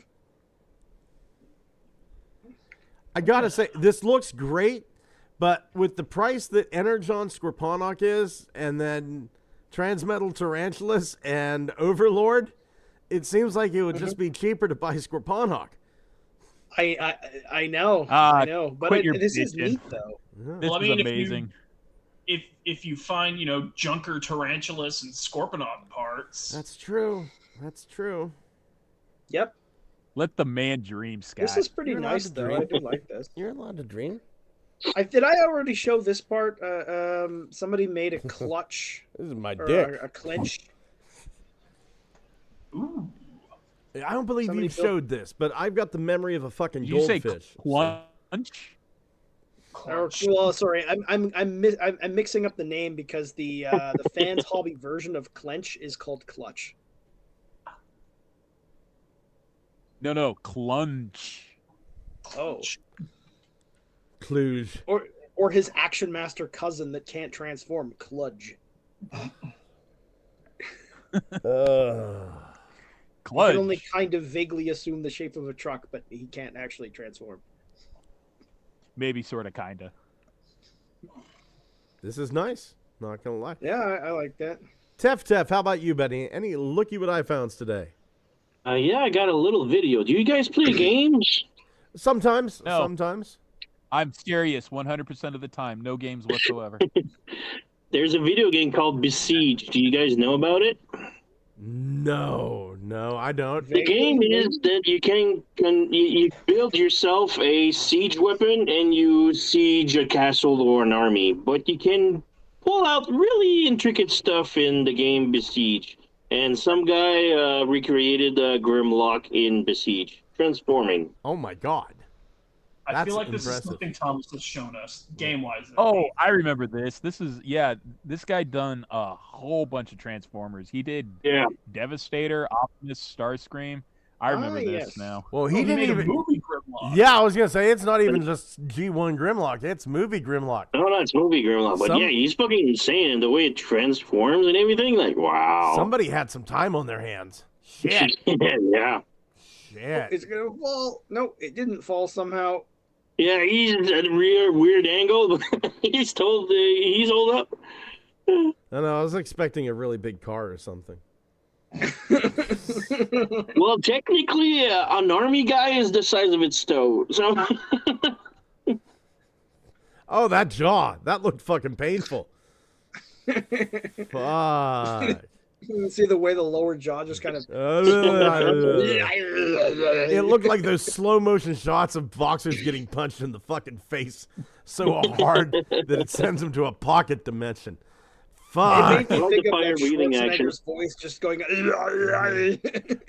I gotta say, this looks great, but with the price that Energon Scorponok is, and then Transmetal Tarantulas and Overlord, it seems like it would just be cheaper to buy Scorponok. I know. Ah, I know. But quit your this is bitching. neat though. This Well, I is mean, amazing. if you find, Junker Tarantulas and Scorponok parts. That's true. That's true. Yep. Let the man dream, Scott. This is pretty You're allowed nice to though. dream. I do like this. You're allowed to dream. Did I already show this part? Somebody made a clutch This is my or dick. a clinch. Ooh. I don't believe Somebody you showed this, but I've got the memory of a fucking Did you say goldfish. clunch? Or, well, sorry, I'm mixing up the name because the fans hobby version of clench is called clutch. No, clunch. Oh, Cluj. or his Action Master cousin that can't transform, Cludge. You Clunch. can only kind of vaguely assume the shape of a truck, but he can't actually transform. Maybe, sort of, kind of. This is nice. Not gonna lie. Yeah, I like that. Tef, how about you, buddy? Any looky what I found today? yeah, I got a little video. Do you guys play games? Sometimes. No. Sometimes. I'm serious 100% of the time. No games whatsoever. There's a video game called Besiege. Do you guys know about it? No, I don't. The game is that you build yourself a siege weapon and you siege a castle or an army, but you can pull out really intricate stuff in the game Besiege. And some guy recreated Grimlock in Besiege, transforming. Oh my god. I That's feel like this impressive. is something Thomas has shown us, game-wise. Oh, I remember this. This guy done a whole bunch of Transformers. He did Devastator, Optimus, Starscream. I remember this yes. now. Well, he didn't made a even. movie Grimlock. Yeah, I was gonna say it's not even just G1 Grimlock. It's movie Grimlock. No, it's movie Grimlock, but yeah, he's fucking insane in the way it transforms and everything. Like, wow. Somebody had some time on their hands. Shit. Yeah. Shit. It's gonna fall. No, it didn't fall somehow. Yeah, he's at a weird angle, but he's hold up. I know. I was expecting a really big car or something. Well, technically, an army guy is the size of its toe. So, Oh, that jaw. That looked fucking painful. Fuck. See the way the lower jaw just kind of. It looked like those slow motion shots of boxers getting punched in the fucking face so hard that it sends them to a pocket dimension. Fuck. It made me think of like Schwarzenegger's voice just going.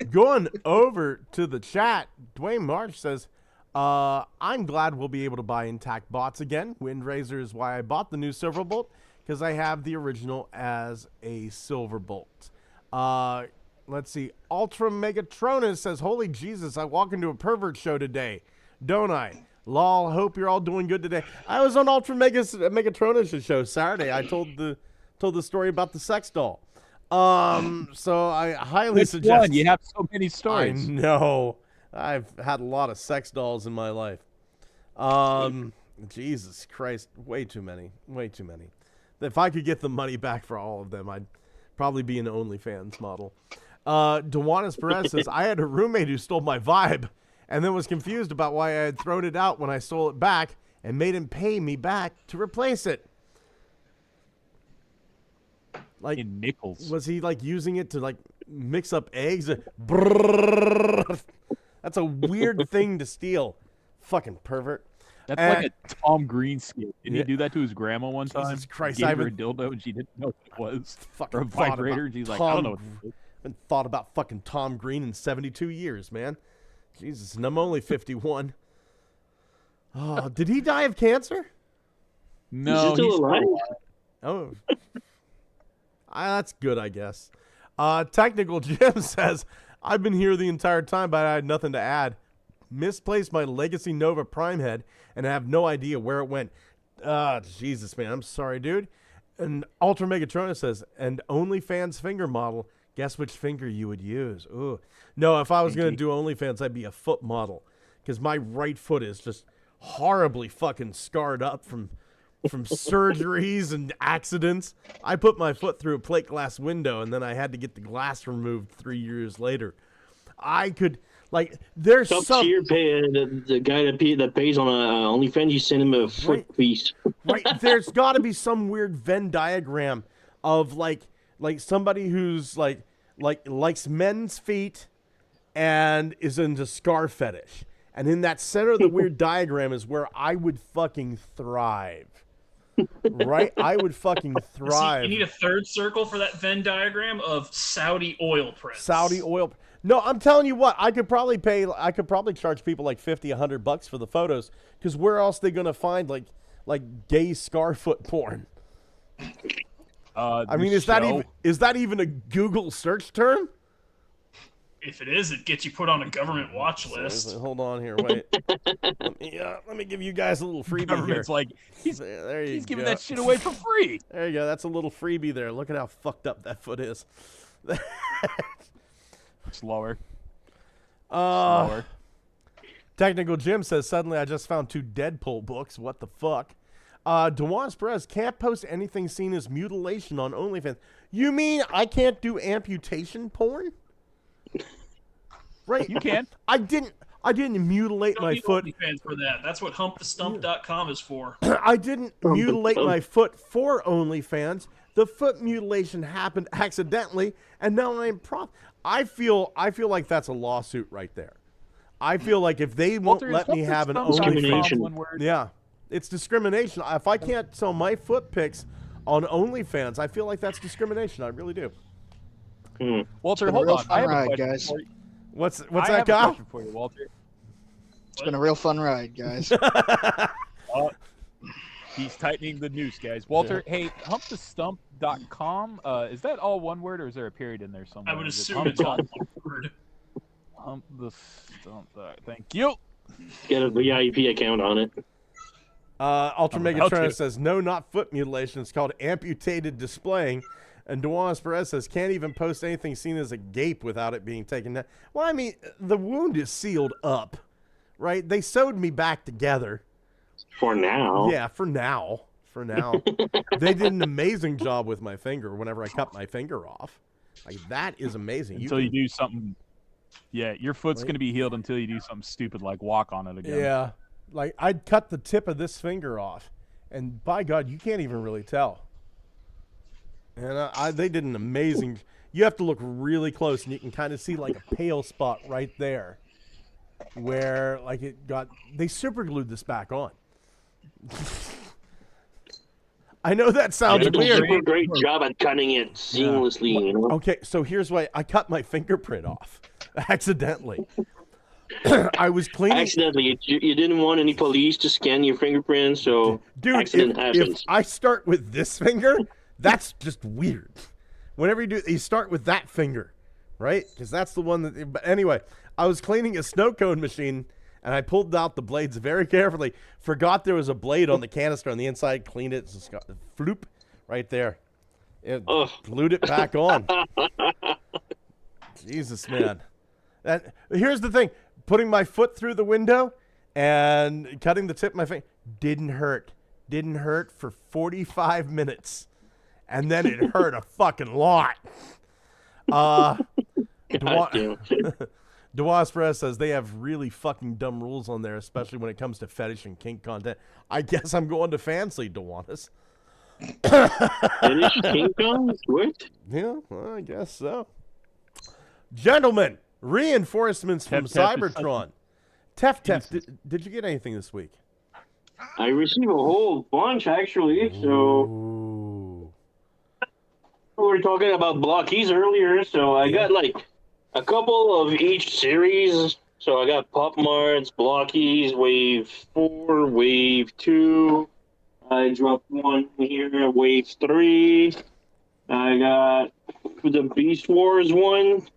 Going over to the chat, Dwayne Marsh says, I'm glad we'll be able to buy intact bots again. Windraiser is why I bought the new Silverbolt, because I have the original as a Silverbolt. Let's see. Ultra Megatronus says, holy Jesus, I walk into a pervert show today, don't I? Lol, hope you're all doing good today. I was on Ultra Megatronus' show Saturday. I told the story about the sex doll. So I highly suggest. One? You have so many stories. I know. I've had a lot of sex dolls in my life. Jesus Christ, way too many. If I could get the money back for all of them, I'd probably be an OnlyFans model. Dewanis Perez says, I had a roommate who stole my vibe and then was confused about why I had thrown it out when I stole it back and made him pay me back to replace it. Like in nickels. Was he like using it to like mix up eggs? That's a weird thing to steal. Fucking pervert. That's like a Tom Green skit. Didn't he do that to his grandma one time? Jesus Christ. Gave her a dildo and she didn't know what it was. Or a vibrator and she's like, I don't know what it is. I haven't thought about fucking Tom Green in 72 years, man. Jesus, and I'm only 51. Oh, did he die of cancer? No, he's still alive. Oh. That's good, I guess. Technical Jim says, I've been here the entire time, but I had nothing to add. Misplaced my Legacy Nova Prime head, and I have no idea where it went. Jesus, man. I'm sorry, dude. And Ultra Megatrona says, and OnlyFans finger model. Guess which finger you would use. Ooh. No, if I was going to do OnlyFans, I'd be a foot model. Because my right foot is just horribly fucking scarred up from surgeries and accidents. I put my foot through a plate glass window, and then I had to get the glass removed 3 years later. I could, like, there's some... tier pay the guy that pays on OnlyFans, you send him a foot piece. Right, there's got to be some weird Venn diagram of, like somebody who's, likes men's feet and is into scar fetish. And in that center of the weird diagram is where I would fucking thrive. Right? I would fucking thrive. See, you need a third circle for that Venn diagram of Saudi oil prints. Saudi oil. No, I'm telling you what, I could probably charge people like $50, $100 for the photos, because where else are they gonna find like gay scarfoot porn? I mean, is that even a Google search term? If it is, it gets you put on a government watch list. Hold on here, wait. Let me give you guys a little freebie Government's here. like, he's giving that shit away for free. There you go. That's a little freebie there. Look at how fucked up that foot is. Slower. Slower. Technical Jim says, suddenly I just found 2 Deadpool books. What the fuck? Dewan Perez can't post anything seen as mutilation on OnlyFans. You mean I can't do amputation porn? Right. You can. I didn't mutilate my foot. OnlyFans for that. That's what humpthestump.com is for. I didn't mutilate my foot for OnlyFans. The foot mutilation happened accidentally, and now I'm I feel like that's a lawsuit right there. I feel like if they won't let me have an OnlyFans, yeah, it's discrimination. If I can't sell my foot pics on OnlyFans, I feel like that's discrimination. I really do. Walter, hold on. I have a question guys. for you. What's that, Kyle? A question for you, Walter. It's been a real fun ride, guys. He's tightening the noose, guys. Walter, hey, humpthestump.com, is that all one word, or is there a period in there somewhere? I would assume it's all one word. Hump the stump. Thank you. Get a VIP account on it. Ultra Megatron says, no, not foot mutilation. It's called amputated displaying. And Dewan Perez says, can't even post anything seen as a gape without it being taken down. Well, I mean, the wound is sealed up, right? They sewed me back together. For now. Yeah, for now. They did an amazing job with my finger whenever I cut my finger off. Like, that is amazing. Until you do something. Yeah, your foot's going to be healed until you do something stupid like walk on it again. Yeah. Like, I'd cut the tip of this finger off, and by God, you can't even really tell. And they did an amazing... you have to look really close, and you can kind of see like a pale spot right there, where like they super glued this back on. I know that sounds They did a weird. super great job at cutting it seamlessly. You know? Okay, so here's why I cut my fingerprint off accidentally. I was cleaning. Accidentally, you didn't want any police to scan your fingerprints, so Dude, accident if happens. I start with this finger, that's just weird. Whenever you start with that finger, right? Because that's the one that. But anyway, I was cleaning a snow cone machine, and I pulled out the blades very carefully. Forgot there was a blade on the canister on the inside. Cleaned it. Just got floop right there. It glued it back on. Jesus, man. Here's the thing. Putting my foot through the window and cutting the tip of my finger didn't hurt. Didn't hurt for 45 minutes. And then it hurt a fucking lot. Dewas Perez says they have really fucking dumb rules on there, especially when it comes to fetish and kink content. I guess I'm going to Fansly, Dewanis. Fetish kink content? What? Yeah, well, I guess so. Gentlemen, reinforcements from Cybertron. Tef, did you get anything this week? I received a whole bunch, actually. So we were talking about blockies earlier, so I got like a couple of each series. So I got Pop Marts, blockies, Wave 4, Wave 2. I dropped one here, Wave 3. I got the Beast Wars one.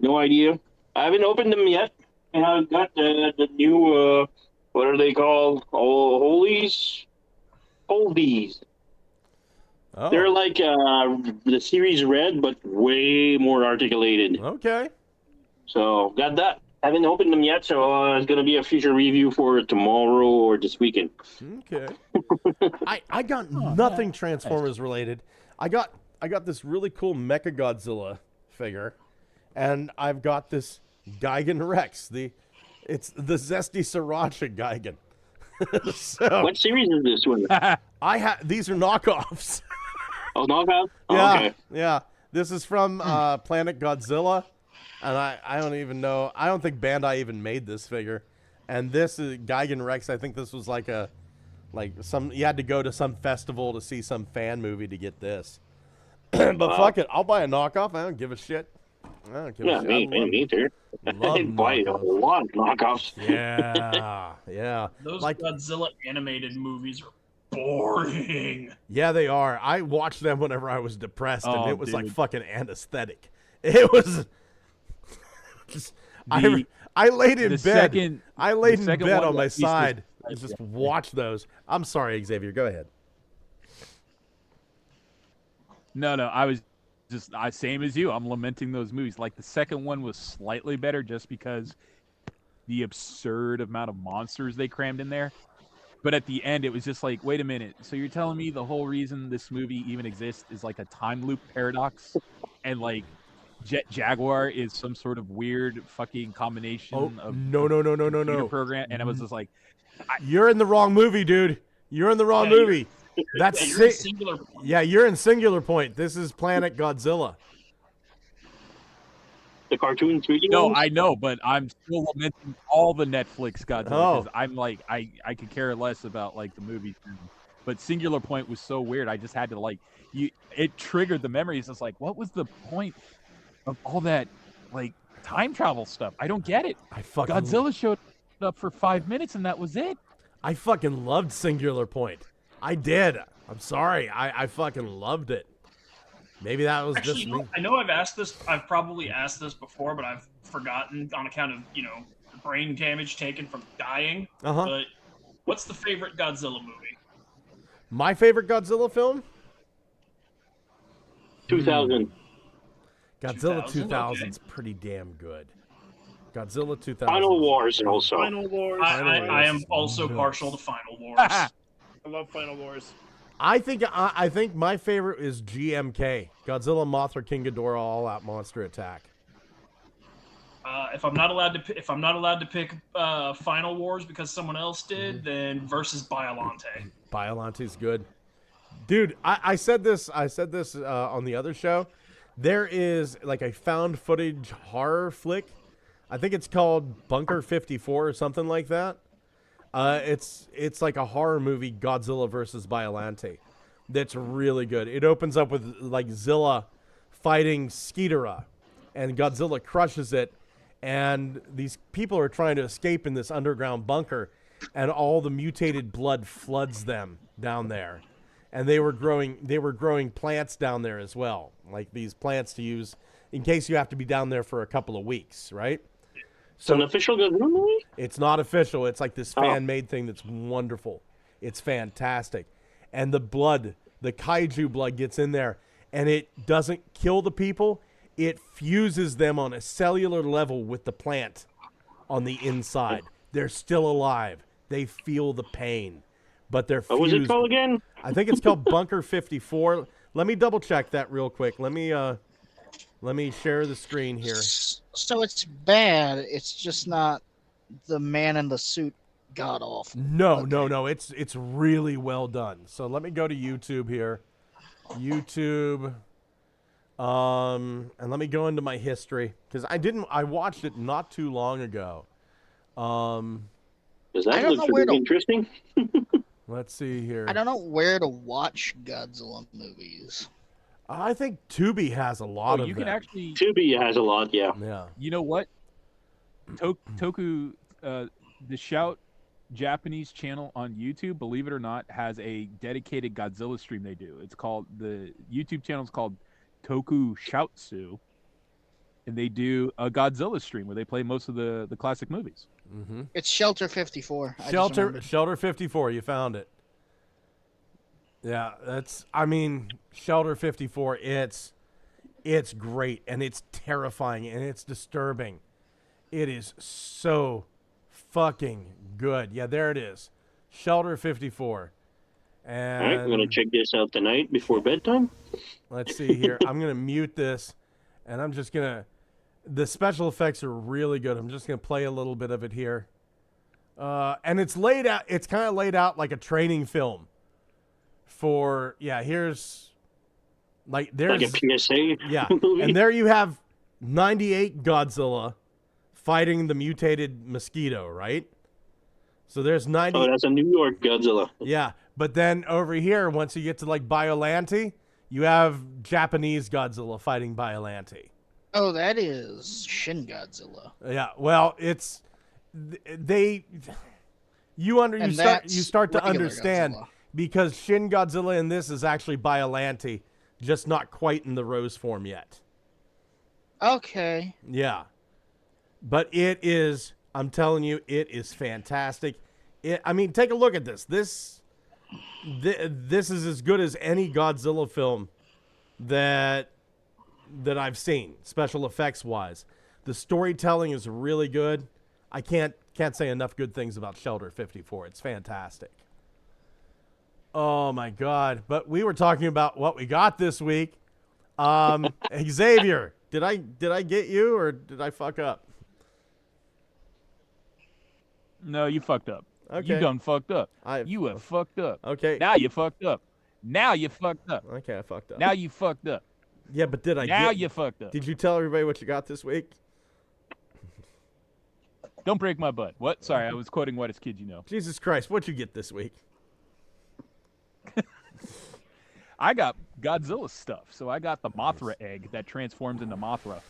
No idea. I haven't opened them yet. And I got the new, what are they called? Oh, Holies? Oldies. Oh. They're like the series Red, but way more articulated. Okay. So, got that. Haven't opened them yet, so it's going to be a future review for tomorrow or this weekend. Okay. I got nothing Transformers related. I got this really cool Mechagodzilla figure, and I've got this Gigan Rex. It's the Zesty Sriracha Gigan. So, what series is this one? These are knockoffs. Oh, knockoff? Oh, Yeah, okay. yeah. This is from Planet Godzilla, and I don't even know. I don't think Bandai even made this figure. And this is Gigan Rex. I think this was you had to go to some festival to see some fan movie to get this. But fuck it, I'll buy a knockoff. I don't give a shit. I don't give a shit. Me too. I buy a lot of knockoffs. Yeah. Those Godzilla animated movies are boring. Yeah, they are. I watched them whenever I was depressed, and it was like dude. fucking anesthetic. It was. I laid in bed. I laid in bed on my side and just watched those. I'm sorry, Xavier. Go ahead. No, I was just same as you. I'm lamenting those movies. Like the second one was slightly better just because the absurd amount of monsters they crammed in there. But at the end, it was just like, wait a minute. So you're telling me the whole reason this movie even exists is like a time loop paradox, and like Jet Jaguar is some sort of weird fucking combination of no program, and I was just like, you're in the wrong movie, dude. You're in the wrong movie. That's you're in Singular Point. Yeah, you're in Singular Point. This is Planet Godzilla. The cartoon 3D no, ones? I know, but I'm still lamenting all the Netflix Godzilla because I'm like, I could care less about like the movies. But Singular Point was so weird. I just had to it triggered the memories. It's like, what was the point of all that like time travel stuff? I don't get it. Godzilla showed up for 5 minutes and that was it. I fucking loved Singular Point. I did. I'm sorry. I fucking loved it. Maybe that was just me. I know I've probably asked this before, but I've forgotten on account of, the brain damage taken from dying. But what's the favorite Godzilla movie? My favorite Godzilla film? 2000. Godzilla 2000's pretty damn good. Godzilla 2000. Final Wars also. Final Wars. I am also partial to Final Wars. I love Final Wars. I think my favorite is GMK, Godzilla, Mothra, King Ghidorah, All Out Monster Attack. If I'm not allowed to pick Final Wars because someone else did, then versus Biollante. Biolante's good, dude. I said this on the other show. There is like a found footage horror flick. I think it's called Bunker 54 or something like that. It's like a horror movie, Godzilla versus Biollante. That's really good. It opens up with like Zilla fighting Ghidorah, and Godzilla crushes it, and these people are trying to escape in this underground bunker, and all the mutated blood floods them down there. And they were growing plants down there as well, like these plants to use in case you have to be down there for a couple of weeks, right? It's an official Godzilla movie? It's not official. It's like this fan-made thing that's wonderful. It's fantastic. And the blood, the kaiju blood gets in there, and it doesn't kill the people. It fuses them on a cellular level with the plant on the inside. They're still alive. They feel the pain, but they're fused. What was it called again? I think it's called Bunker 54. Let me double-check that real quick. Let me share the screen here. So it's bad. It's just not the man in the suit god awful. No. It's really well done. So let me go to YouTube here. YouTube. And let me go into my history because I watched it not too long ago. Does that look pretty interesting? Let's see here. I don't know where to watch Godzilla movies. I think Tubi has a lot of you them. can actually. Tubi has a lot, yeah. Yeah. You know what? Toku, the Shout Japanese channel on YouTube, believe it or not, has a dedicated Godzilla stream they do. It's called, the YouTube channel is called Toku Shoutsu, and they do a Godzilla stream where they play most of the classic movies. Mm-hmm. It's Shelter 54. Shelter 54. You found it. Yeah, Shelter 54. It's great, and it's terrifying, and it's disturbing. It is so fucking good. Yeah, there it is. Shelter 54. And all right, I'm gonna check this out tonight before bedtime. Let's see here. I'm gonna mute this, and I'm just gonna. The special effects are really good. I'm just gonna play a little bit of it here. And it's laid out. It's kind of laid out like a training film. There's like a PSA. Yeah, movie. and there you have 98 Godzilla fighting the mutated mosquito, right? So there's 90. Oh, that's a New York Godzilla. Yeah, but then over here, once you get to like Biollante, you have Japanese Godzilla fighting Biollante. Oh, that is Shin Godzilla. Yeah, well, it's you start to understand Godzilla. Because Shin Godzilla in this is actually Biollante, just not quite in the rose form yet. Okay. Yeah. But it is, I'm telling you, it is fantastic. Take a look at this. This is as good as any Godzilla film that I've seen, special effects wise. The storytelling is really good. I can't say enough good things about Shelter 54. It's fantastic. Oh my God. But we were talking about what we got this week. Xavier, did I get you or did I fuck up? No, you fucked up. Okay. You done fucked up. You have fucked up. Okay. Now you fucked up. Now you fucked up. Okay, I fucked up. Now you fucked up. Yeah, but did I Now you fucked up. Did you tell everybody what you got this week? Don't break my butt. What? Sorry, I was quoting What Is Kid You Know. Jesus Christ, what'd you get this week? I got Godzilla stuff. So I got the Mothra egg that transforms into Mothra.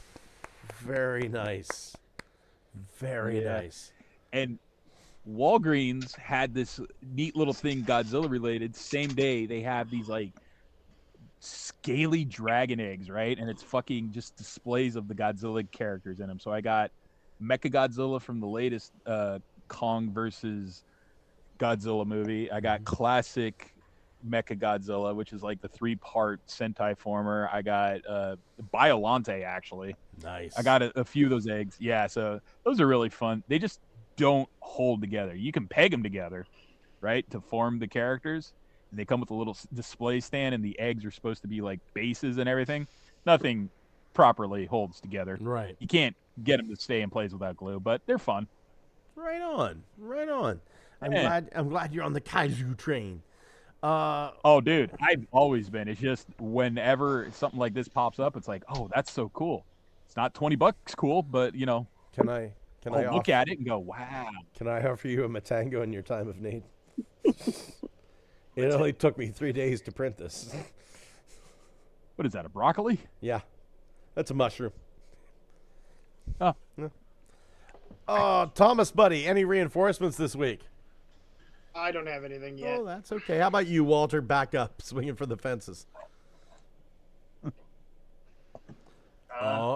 Very nice. Very nice. And Walgreens had this neat little thing Godzilla related. Same day they have these like scaly dragon eggs, right? And it's fucking just displays of the Godzilla characters in them. So I got Mechagodzilla from the latest Kong versus Godzilla movie. I got classic Mechagodzilla, which is like the 3-part Sentai former. I got Biollante, actually. Nice. I got a few of those eggs. Yeah, so those are really fun. They just don't hold together. You can peg them together, right, to form the characters. And they come with a little display stand, and the eggs are supposed to be like bases and everything. Nothing properly holds together. Right. You can't get them to stay in place without glue, but they're fun. Right on. Right on. I'm Yeah. glad you're on the kaiju train. Oh, dude, I've always been. It's just whenever something like this pops up, it's like, oh, that's so cool. It's not $20 cool, but you know, Can I look at it and go, wow. Can I offer you a Matango in your time of need? It only took me 3 days to print this. What is that? A broccoli? Yeah, that's a mushroom. Oh, Yeah. Oh, Thomas, buddy, any reinforcements this week? I don't have anything yet. Oh, that's okay. How about you, Walter? Back up, swinging for the fences.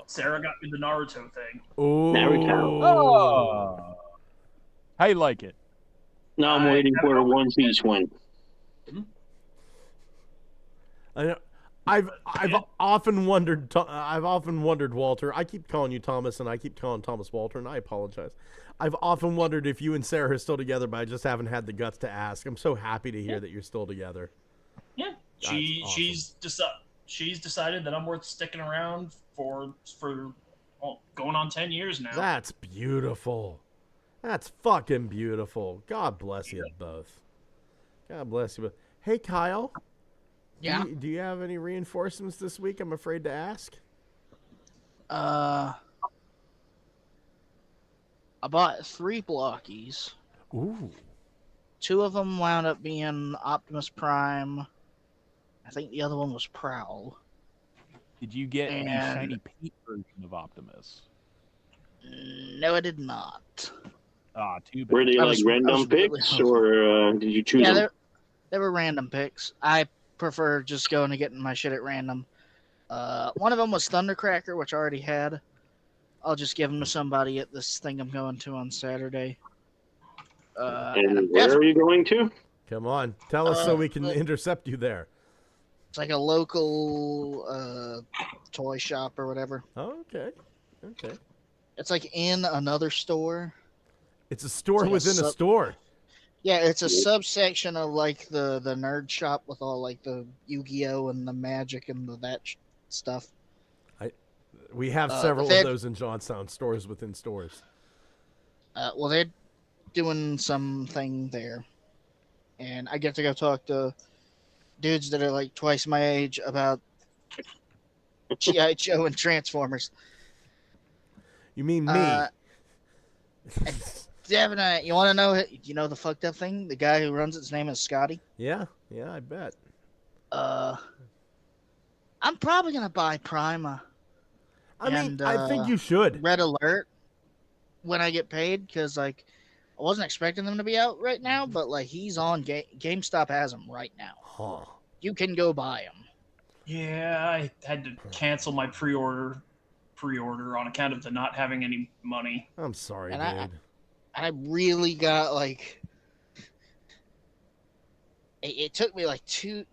Sarah got me the Naruto thing. Oh, Naruto. oh. How you like it? Now I'm waiting for a One Piece win. I know. I've often wondered. I've often wondered, Walter. I keep calling you Thomas, and I keep calling Thomas Walter, and I apologize. I've often wondered if you and Sarah are still together, but I just haven't had the guts to ask. I'm so happy to hear that you're still together. Yeah, Awesome. she's decided that I'm worth sticking around for going on 10 years now. That's beautiful. That's fucking beautiful. God bless you both. God bless you both. Hey, Kyle. Yeah. Do you have any reinforcements this week? I'm afraid to ask. I bought 3 blockies. Ooh. 2 of them wound up being Optimus Prime. I think the other one was Prowl. Did you get the And- shiny paint version of Optimus? No, I did not. Ah, too bad. Were they I like was random really picks, hoping. or did you choose Yeah, them? they were random picks. I prefer just going and getting my shit at random. One of them was Thundercracker, which I already had. I'll just give them to somebody at this thing I'm going to on Saturday. And where are you going to? Come on. Tell us so we can intercept you there. It's like a local toy shop or whatever. Oh, okay. Okay. It's like in another store. It's a store It's like a within a sub- store. Yeah, it's a subsection of like the nerd shop with all like the Yu-Gi-Oh and the Magic and that stuff. We have but several of they- those in Johnstown, stores within stores. Well, they're doing something there, and I get to go talk to dudes that are like twice my age about G.I. Joe and Transformers. You mean me? Devin, you want to know? You know the fucked up thing? The guy who runs its name is Scotty. Yeah, I bet. I'm probably gonna buy Prima. I mean, And, I think you should. Red Alert when I get paid, because like I wasn't expecting them to be out right now, but like he's on GameStop has them right now. Huh. You can go buy them. Yeah, I had to cancel my pre-order on account of the not having any money. I'm sorry, And dude. I really got like it took me like two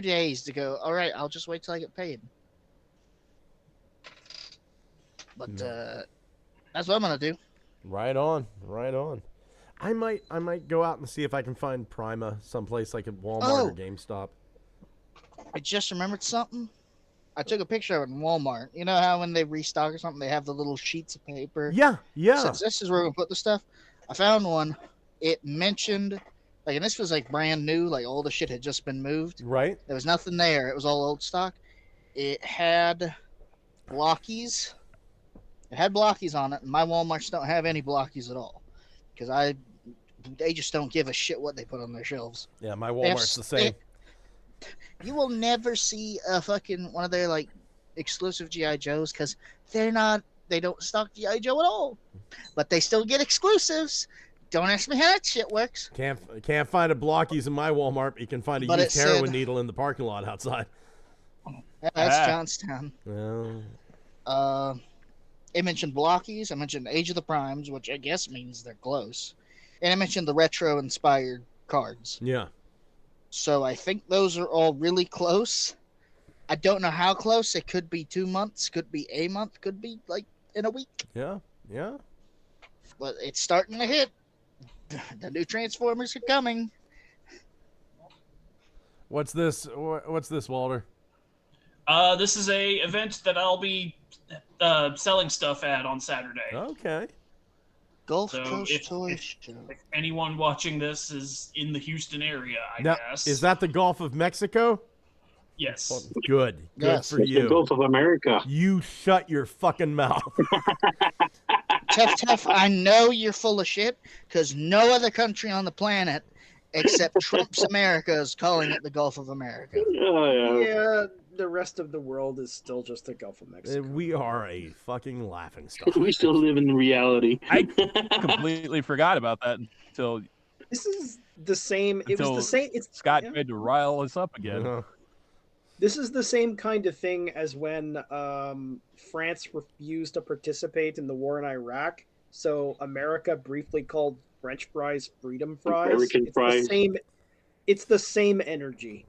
days to go. All right, I'll just wait till I get paid. But that's what I'm gonna do. Right on. I might go out and see if I can find Prima someplace like at Walmart or GameStop. I just remembered something. I took a picture of it in Walmart. You know how when they restock or something, they have the little sheets of paper? Yeah. Since this is where we put the stuff, I found one. It mentioned, like, and this was like brand new, like all the shit had just been moved. Right. There was nothing there. It was all old stock. It had blockies. It had blockies on it, and my Walmarts don't have any blockies at all. Because they just don't give a shit what they put on their shelves. Yeah, my They have Walmart's the same. You will never see a fucking one of their like exclusive GI Joes because they don't stock GI Joe at all, but they still get exclusives. Don't ask me how that shit works. Can't find a Blockies in my Walmart. But you can find a But used it heroin said- needle in the parking lot outside. That's Johnstown. Well, It mentioned blockies. I mentioned Age of the Primes, which I guess means they're close, and I mentioned the retro inspired cards. yeah. So I think those are all really close. I don't know how close. It could be 2 months, could be a month, could be like in a week. Yeah. But it's starting to hit. The new Transformers are coming. What's this, Walter? This is a event that I'll be selling stuff at on Saturday. Okay. Gulf So Coast if- Toy if- Show. If anyone watching this is in the Houston area, I Now, guess. is that the Gulf of Mexico? Yes. Good. Good Yes. for It's the you. Gulf of America. You shut your fucking mouth. Tough. I know you're full of shit because no other country on the planet except Trump's America is calling it the Gulf of America. Oh, yeah. Yeah, the rest of the world is still just the Gulf of Mexico. We are a fucking laughing stock. We still live in reality. I completely forgot about that until This is the same. It was Until the same. It's Scott yeah. tried to rile us up again. Uh-huh. This is the same kind of thing as when France refused to participate in the war in Iraq. So America briefly called French fries freedom fries. American fries. The same. It's the same energy.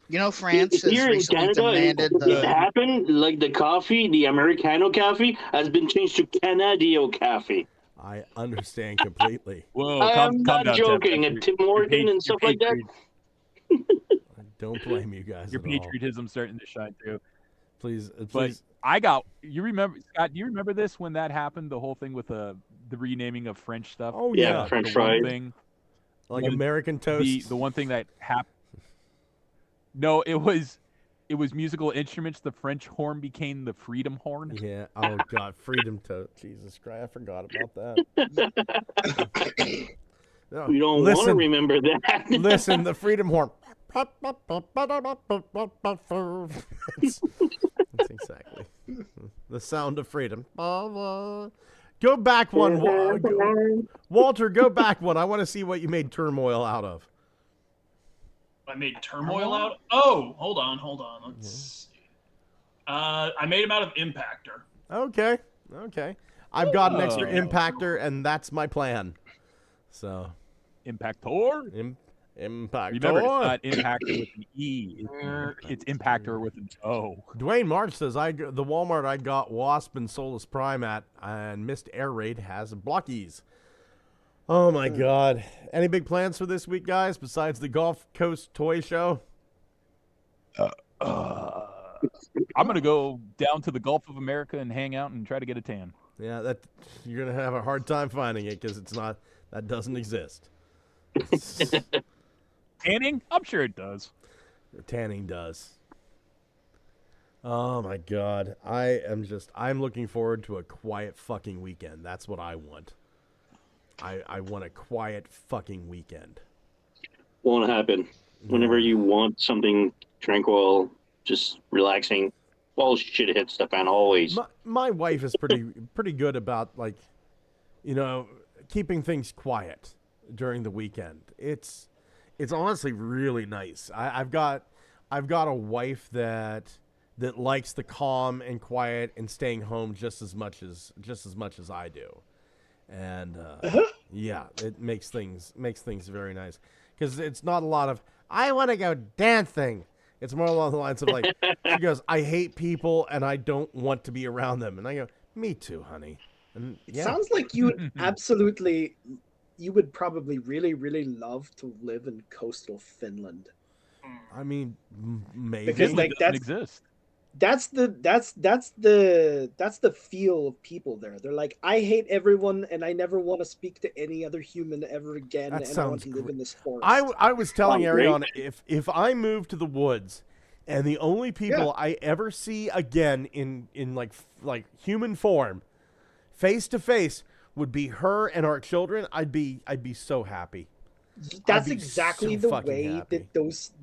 You know, France has Here in recently Canada, demanded it the. happened. Like the coffee, the Americano coffee has been changed to Canadio coffee. I understand completely. Whoa, I am calm not down, joking. Tim. And Tim Morgan and stuff like that. I don't blame you guys Your at all. patriotism starting to shine through. Please, But please. you remember, Scott, do you remember this when that happened? The whole thing with the renaming of French stuff? Oh Yeah, yeah, French The one fries. thing, like was American toast. the one thing that happened. No, it was musical instruments. The French horn became the freedom horn. Yeah. Oh God, freedom toast. Jesus Christ, I forgot about that. No, We don't want to remember that. Listen, the freedom horn. That's exactly the sound of freedom. Go back one, Walter. Go back one. I want to see what you made turmoil out of. I made turmoil out. Oh, hold on. Let's see. I made him out of impactor. Okay. I've got an extra Oh. impactor, and that's my plan. So, Impactor. impactor. Remember, it's not impactor with an E. It's impactor with an O. Dwayne March says, the Walmart I got Wasp and Solus Prime at and missed Air Raid has blockies. Oh my God. Any big plans for this week, guys, besides the Gulf Coast Toy Show? I'm going to go down to the Gulf of America and hang out and try to get a tan. Yeah, that you're going to have a hard time finding it because that doesn't exist. Tanning? I'm sure it does. Tanning does. Oh my God. I'm looking forward to a quiet fucking weekend. That's what I want. I want a quiet fucking weekend. Won't happen. Whenever you want something tranquil, just relaxing, well, shit hits the fan always. My wife is pretty good about, like, keeping things quiet during the weekend. It's honestly really nice. I've got a wife that likes the calm and quiet and staying home just as much as I do. And yeah, it makes things very nice because it's not a lot of I want to go dancing. It's more along the lines of like she goes, I hate people and I don't want to be around them, and I go, me too, honey. And It yeah, sounds like you would probably really, really love to live in coastal Finland. I mean, maybe Because, like, It doesn't exist. That's the feel of people there. They're like, I hate everyone and I never want to speak to any other human ever again, That and I want sounds to live great. in this forest. I was telling Sounds great. Ariana, if I move to the woods and the only people I ever see again in like human form, face to face, would be her and our children, I'd be so happy. That's I'd be exactly so the fucking way happy.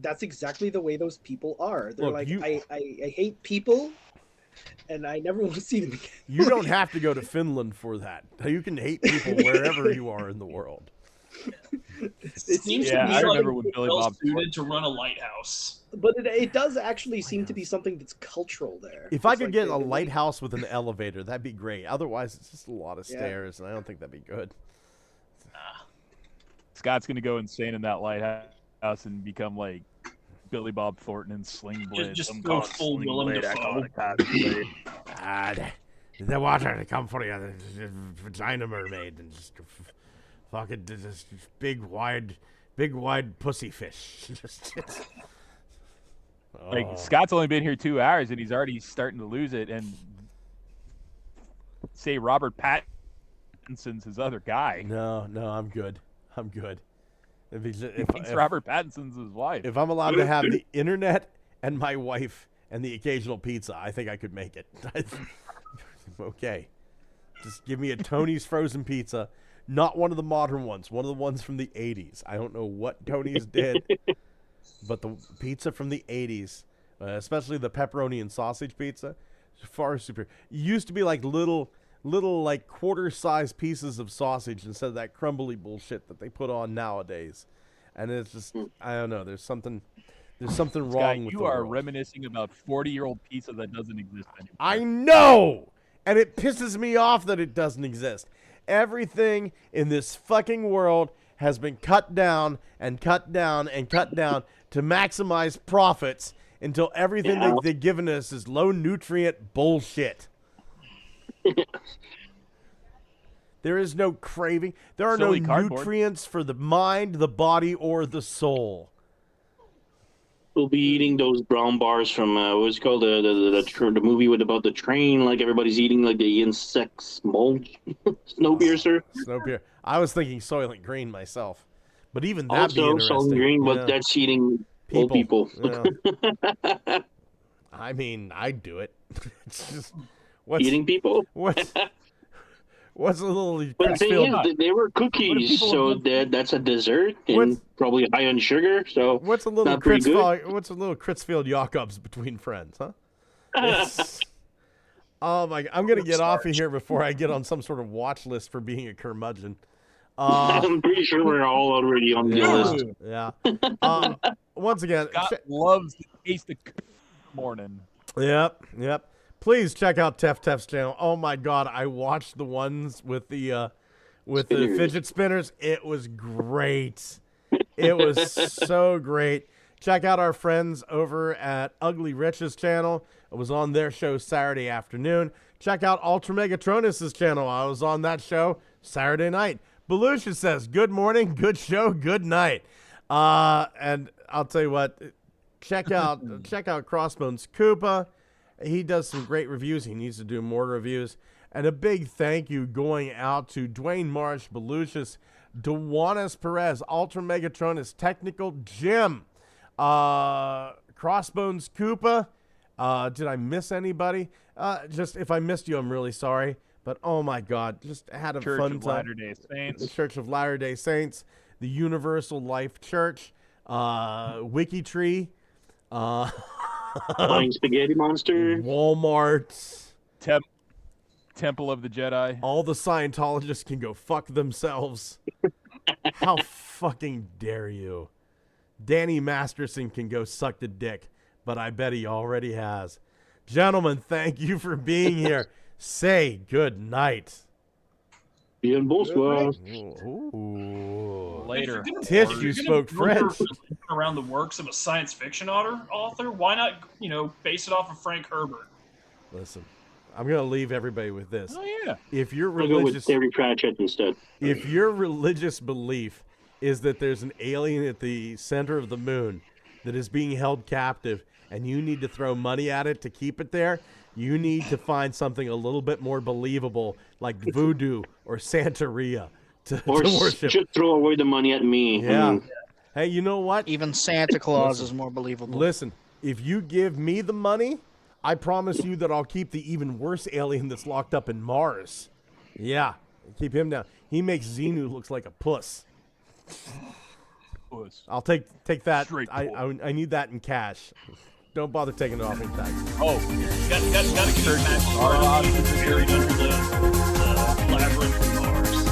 that's exactly the way those people are. They're Look, like, you- I hate people and I never want to see them again. You don't have to go to Finland for that. You can hate people wherever you are in the world. It Seems Yeah, to be I like remember when Billy well Bob suited to run a lighthouse. But it does actually seem to be something that's cultural there. If I It's could like get the a way- lighthouse with an elevator, that'd be great. Otherwise, it's just a lot of Yeah. stairs, and I don't think that'd be good. Scott's going to go insane in that lighthouse and become like Billy Bob Thornton and Sling Blade. Just Some go call it full Sling Willem Blade, I call Dafoe. it Cosby Blade. The water to come for you, the vagina mermaid, and just fucking just big wide pussy fish. Like Oh. Scott's only been here 2 hours and he's already starting to lose it. And say Robert Pattinson's his other guy. No, I'm good. If He thinks Robert Pattinson's his wife. If I'm allowed to have the internet and my wife and the occasional pizza, I think I could make it. Okay. Just give me a Tony's frozen pizza, not one of the modern ones, one of the ones from the 80s. I don't know what Tony's did, but the pizza from the 80s, especially the pepperoni and sausage pizza, is far superior. It used to be like little like quarter-sized pieces of sausage instead of that crumbly bullshit that they put on nowadays. And it's just, I don't know, there's something wrong with you the are world. reminiscing about 40-year-old pizza that doesn't exist anymore. I know! And it pisses me off that it doesn't exist. Everything in this fucking world has been cut down and cut down and cut down to maximize profits until everything they've given us is low-nutrient bullshit. There is no craving. There are Silly no cardboard. nutrients for the mind, the body, or the soul. We'll be eating those brown bars from what's it called the movie about the train. Like everybody's eating like the insects mulch. Snowpiercer. Snowpiercer. I was thinking Soylent Green myself, but even that'd be Also, interesting. Soylent Green, but Yeah. that's eating old people. Yeah. I mean, I'd do it. It's just Eating people. What's a little? But the thing Crisfield- is, they were cookies, so that's a dessert and probably high on sugar. So What's a little not pretty good. Crisfield Jacobs between friends, huh? It's- oh my! I'm gonna get off of here before I get on some sort of watch list for being a curmudgeon. I'm pretty sure we're all already on the list. Yeah. Once again, Scott loves the taste of morning. Yep. Please check out Tef's channel. Oh my God, I watched the ones with the fidget spinners. It was great. It was so great. Check out our friends over at Ugly Rich's channel. I was on their show Saturday afternoon. Check out Ultra Megatronus's channel. I was on that show Saturday night. Belushi says, good morning, good show, good night. And I'll tell you what, check out Crossbones Koopa. He does some great reviews. He needs to do more reviews. And a big thank you going out to Dwayne Marsh, Belushis, Dewanis Perez, Ultra Megatronus, Technical Jim, Crossbones Koopa. Did I miss anybody? Just if I missed you, I'm really sorry. But oh my God, just had a Church fun of time. Latter-day Saints. The Church of Latter-day Saints, the Universal Life Church, WikiTree, Flying Spaghetti Monster, Walmart, Temple of the Jedi. All the Scientologists can go fuck themselves. How fucking dare you? Danny Masterson can go suck the dick, but I bet he already has. Gentlemen, thank you for being here. Say good night. Bien bonsoir. Ooh. Later. Tish, If you you're spoke gonna build French. around the works of a science fiction author, why not, base it off of Frank Herbert? Listen, I'm going to leave everybody with this. Oh, yeah. If you're I'll go with religious, Terry Pratchett instead. if your religious belief is that there's an alien at the center of the moon that is being held captive and you need to throw money at it to keep it there, you need to find something a little bit more believable like voodoo or Santeria to worship. Just throw away the money at me. Yeah. Hey, you know what? Even Santa Claus is more believable. Listen, if you give me the money, I promise you that I'll keep the even worse alien that's locked up in Mars. Yeah, keep him down. He makes Xenu looks like a puss. I'll take that. Straight I need that in cash. Don't bother taking it off in tax. Oh, you gotta get your match buried under the labyrinth of Mars.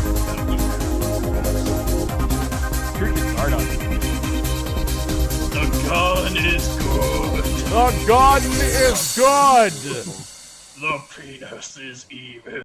The gun is good. The gun is good. The penis is evil.